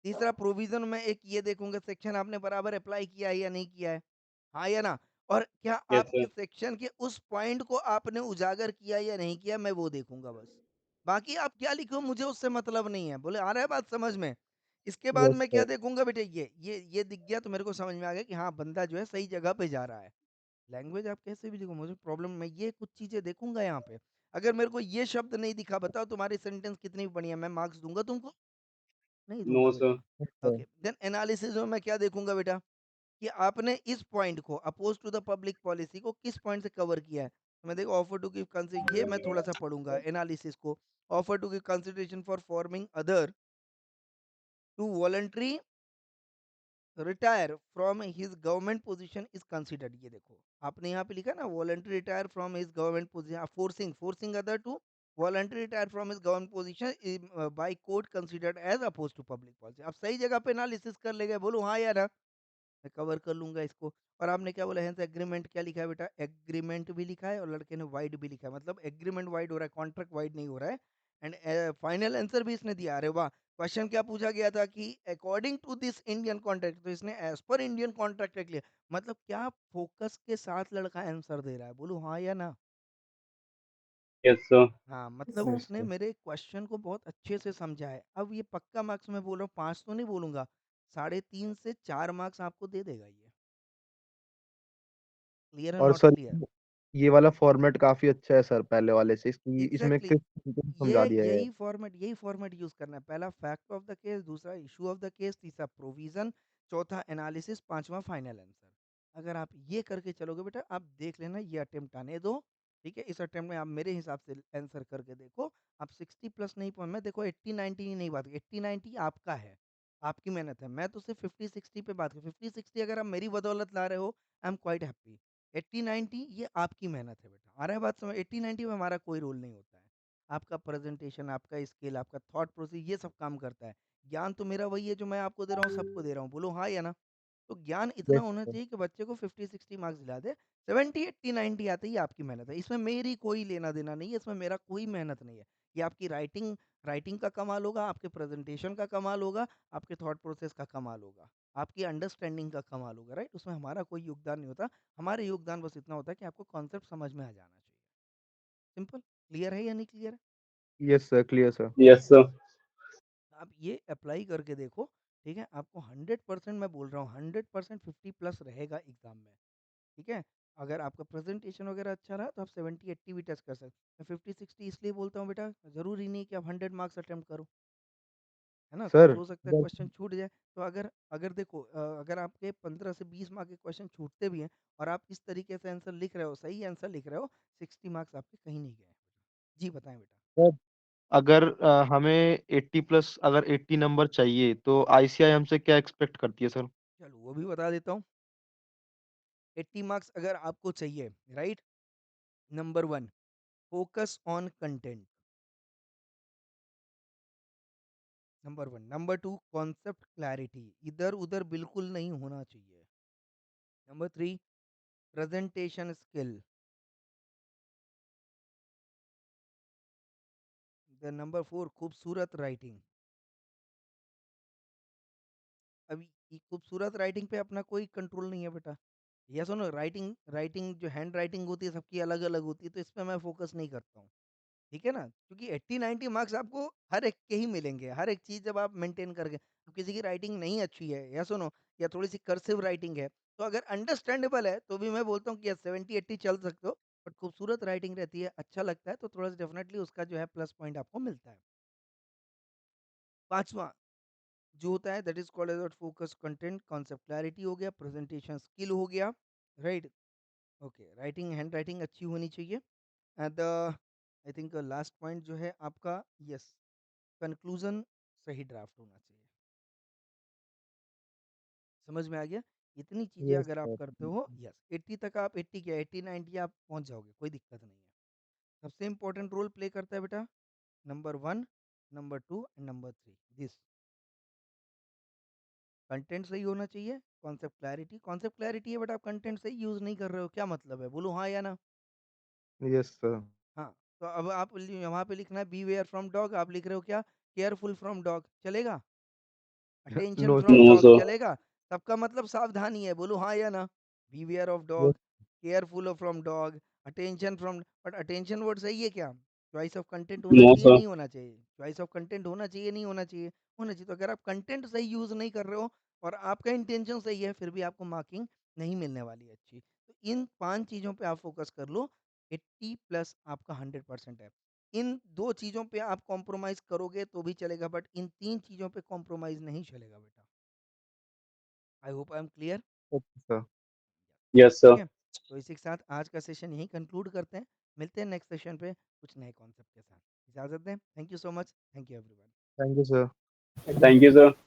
[SPEAKER 2] तीसरा प्रोविजन में एक ये देखूंगा, सेक्शन आपने बराबर अप्लाई किया है या नहीं किया है, हाँ या ना? और क्या
[SPEAKER 3] यस
[SPEAKER 2] आपके
[SPEAKER 3] सर।
[SPEAKER 2] सेक्शन के उस पॉइंट को आपने उजागर किया या नहीं किया, मैं वो देखूंगा बस। बाकी आप क्या लिखो मुझे उससे मतलब नहीं है। बोले आ रहा है बात समझ में? इसके बाद
[SPEAKER 4] यस
[SPEAKER 2] मैं क्या
[SPEAKER 4] सर।
[SPEAKER 2] देखूंगा बेटे, ये दिख गया तो मेरे को समझ में आ गया कि हाँ बंदा जो है सही जगह पे जा रहा है। लैंग्वेज आप कैसे भी लिखो, मुझे प्रॉब्लम, मैं ये कुछ चीजें देखूंगा यहाँ पे। अगर मेरे को ये शब्द नहीं दिखा, बताओ तुम्हारी सेंटेंस कितनी भी बढ़िया, मैं मार्क्स दूंगा तुमको? नहीं
[SPEAKER 3] नो
[SPEAKER 2] दूंगा
[SPEAKER 3] सर।
[SPEAKER 2] बेटा।
[SPEAKER 4] Yes sir.
[SPEAKER 2] Okay, then analysis में मैं क्या देखूंगा बेटा, कि आपने इस पॉइंट को, opposed to the public policy को, किस पॉइंट से कवर किया है। तो मैं देखो, ऑफर टू गिव कंसिडर, ये मैं थोड़ा सा पढ़ूंगा एनालिसिस को। Offer to give consideration for forming other to voluntary retire from his government position is considered. ये देखो आपने यहाँ पे लिखा ना, voluntary retire from his government position, forcing forcing other to voluntary retire from his government position by court considered as opposed to public policy. आप सही जगह पे एनालिसिस कर ले गए, बोलो हाँ या ना? मैं कवर कर लूंगा इसको। और आपने क्या बोला, हेंस एग्रीमेंट क्या लिखा है बेटा? एग्रीमेंट भी लिखा है और लड़के ने वाइड भी लिखा है, मतलब एग्रीमेंट वाइड हो रहा है, कॉन्ट्रैक्ट वाइड नहीं हो रहा है। एंड फाइनल आंसर भी इसने दिया। अरे वाह! क्वेश्चन क्या पूछा गया था कि according to this Indian contract, तो इसने एज पर इंडियन कॉन्ट्रैक्ट लिया। मतलब क्या फोकस के साथ लड़का आंसर दे रहा है, बोलो हाँ या ना?
[SPEAKER 3] Yes sir.
[SPEAKER 2] हाँ, मतलब
[SPEAKER 5] सर।
[SPEAKER 4] यस
[SPEAKER 2] उसने
[SPEAKER 4] सर।
[SPEAKER 2] मेरे क्वेश्चन को बहुत अच्छे से समझा है। अब ये पक्का मार्क्स मैं बोल रहा हूँ, 5 तो नहीं बोलूंगा, 3.5 से 4 मार्क्स आपको दे देगा ये। क्लियर है
[SPEAKER 4] और
[SPEAKER 2] नॉट
[SPEAKER 4] सर
[SPEAKER 2] क्लियर?
[SPEAKER 4] ये वाला फॉर्मेट काफी अच्छा है सर पहले वाले से, इसकी इसमें
[SPEAKER 2] एग्जैक्टली
[SPEAKER 4] क्लियर
[SPEAKER 2] exactly.
[SPEAKER 4] समझा
[SPEAKER 2] ये
[SPEAKER 4] दिया है।
[SPEAKER 2] यही फॉर्मेट यूज करना है। पहला फैक्ट ऑफ द केस, दूसरा इशू ऑफ द केस, तीसरा प्रोविजन, चौथा एनालिसिस, पांचवा फाइनल आंसर। अगर आप ये करके चलोगे बेटा, आप देख लेना, ये अटेम्प्ट आने दो। ठीक है, इस अटेम्प्ट में आप मेरे हिसाब से आंसर करके देखो, आप 60 प्लस नहीं पहुंच, मैं देखो 80 90 की नहीं बात, 80 90 आपका है, आपकी मेहनत है। मैं तो सिर्फ 50 60 पे बात कर, 50 60 अगर आप मेरी बदौलत ला रहे हो, आई एम क्वाइट हैप्पी। 80 90 ये आपकी मेहनत है बेटा। आ रहा है बात समझ? 80 90 में हमारा कोई रोल नहीं होता है। आपका प्रेजेंटेशन, आपका स्किल, आपका थॉट प्रोसेस, ये सब काम करता है। ज्ञान तो मेरा वही है जो मैं आपको दे रहा हूँ, सबको दे रहा हूँ, बोलो हाँ या ना? तो ज्ञान इतना
[SPEAKER 4] यस
[SPEAKER 2] होना
[SPEAKER 4] सर।
[SPEAKER 2] चाहिए कि बच्चे को 50 60 मार्क्स दिला दे। 70 80 90 आते ही आपकी मेहनत है, इसमें मेरी कोई लेना देना नहीं है, इसमें मेरा कोई मेहनत नहीं है। ये आपकी राइटिंग का कमाल होगा, आपके प्रेजेंटेशन का कमाल होगा, आपके थॉट प्रोसेस का कमाल होगा, आपकी अंडरस्टैंडिंग का कमाल होगा, राइट। उसमें हमारा कोई योगदान नहीं होता, हमारे योगदान बस इतना होता है कि आपको कॉन्सेप्ट समझ में आ जाना चाहिए। सिंपल। क्लियर है या नहीं क्लियर है?
[SPEAKER 4] Yes sir, clear sir.
[SPEAKER 3] Yes sir.
[SPEAKER 2] आप ये अप्लाई करके देखो, ठीक है। आपको 100% मैं बोल रहा हूँ, 100% 50+ रहेगा एग्जाम में, ठीक है। अगर आपका प्रेजेंटेशन वगैरह अच्छा रहा तो आप 70-80 भी टच कर सकते हैं। 50-60 इसलिए बोलता हूँ बेटा, जरूरी नहीं कि आप 100 मार्क्स अटेम्प्ट करो, है ना।
[SPEAKER 4] सर
[SPEAKER 2] सपोज हो सकता है
[SPEAKER 4] अगर
[SPEAKER 2] क्वेश्चन छूट जाए, तो अगर अगर देखो अगर आपके 15 से 20 मार्क के क्वेश्चन छूटते भी हैं और आप इस तरीके से आंसर लिख रहे हो, सही आंसर लिख रहे हो, 60 मार्क्स आपके कहीं नहीं गए। जी बताएं बेटा।
[SPEAKER 4] सर अगर हमें 80+, अगर 80 नंबर चाहिए तो आईसीआई हमसे क्या एक्सपेक्ट करती है सर?
[SPEAKER 2] चलो वो भी बता देता हूँ। 80 मार्क्स अगर आपको चाहिए, right, number 1 focus on content, number 1। Number 2 concept clarity, इधर उधर बिल्कुल नहीं होना चाहिए। Number 3 presentation skill. The number 4 खूबसूरत राइटिंग। अभी ये खूबसूरत राइटिंग पे अपना कोई कंट्रोल नहीं है बेटा। या सुनो, राइटिंग राइटिंग जो हैंड राइटिंग होती है सबकी अलग अलग होती है, तो इस पे मैं फोकस नहीं करता हूँ, ठीक है ना। क्योंकि 80-90 मार्क्स आपको हर एक के ही मिलेंगे, हर एक चीज जब आप मेंटेन करके। अब किसी की राइटिंग नहीं अच्छी है, या सुनो, या थोड़ी सी कर्सिव राइटिंग है, तो अगर अंडरस्टैंडेबल है तो भी मैं बोलता हूँ कि 70-80 चल सकते हो। बट खूबसूरत राइटिंग रहती है, अच्छा लगता है, तो थोड़ा सा डेफिनेटली उसका जो है प्लस पॉइंट आपको मिलता है। पांचवा जो होता है that is called as focus content, concept clarity हो गया, प्रेजेंटेशन स्किल हो गया, right. Okay, writing hand writing अच्छी होनी चाहिए। And I think last point जो है आपका, यस, कंक्लूजन सही ड्राफ्ट होना चाहिए। समझ में आ गया? इतनी चीजें
[SPEAKER 4] यस
[SPEAKER 2] अगर आप
[SPEAKER 4] सर।
[SPEAKER 2] करते हो, यस, 80 तक आप 80 क्या 80-90 आप पहुंच जाओगे, कोई दिक्कत नहीं है। सबसे इंपॉर्टेंट रोल प्ले करता है बेटा number 1, number 2 and number 3, this. Content सही होना चाहिए, कॉन्सेप्ट क्लैरिटी है, बट आप कंटेंट सही यूज नहीं कर रहे हो, क्या मतलब है, बोलो हाँ या ना।
[SPEAKER 4] Yes sir.
[SPEAKER 2] हाँ, तो अब आप वहाँ पे लिखना है बी वेयर फ्रॉम डॉग, आप लिख रहे हो क्या, केयरफुल फ्रॉम डॉग, चलेगा? Attention
[SPEAKER 4] no
[SPEAKER 2] from
[SPEAKER 3] no
[SPEAKER 2] dog
[SPEAKER 3] sir.
[SPEAKER 2] चलेगा? सबका मतलब सावधानी है, बोलो हाँ या ना। Beware of
[SPEAKER 4] sir.
[SPEAKER 2] Dog, careful from dog, attention from, but attention word सही है क्या? चॉइस ऑफ कंटेंट होना
[SPEAKER 3] नो
[SPEAKER 2] चाहिए
[SPEAKER 3] सर।
[SPEAKER 2] नहीं होना चाहिए? चॉइस ऑफ कंटेंट होना चाहिए नहीं होना चाहिए? होना चाहिए। तो अगर आप कंटेंट सही यूज नहीं कर रहे हो और आपका इंटेंशन सही है, फिर भी आपको मार्किंग नहीं मिलने वाली अच्छी। तो इन 5 चीजों पे आप फोकस कर लो, 80+ आपका 100% है। इन 2 चीजों पे आप कॉम्प्रोमाइज करोगे तो भी चलेगा, बट इन 3 चीजों पे कॉम्प्रोमाइज नहीं चलेगा बेटा। आई hope I am clear.
[SPEAKER 4] Okay sir.
[SPEAKER 3] Yes
[SPEAKER 2] ठीक
[SPEAKER 3] सर।
[SPEAKER 2] है, तो इसी के साथ आज का सेशन यहीं कंक्लूड करते हैं। मिलते हैं नेक्स्ट सेशन पे कुछ नए कॉन्सेप्ट के साथ। इजाजत दें। Thank you so much. Thank you everyone.
[SPEAKER 4] Thank you sir.
[SPEAKER 3] Thank you sir.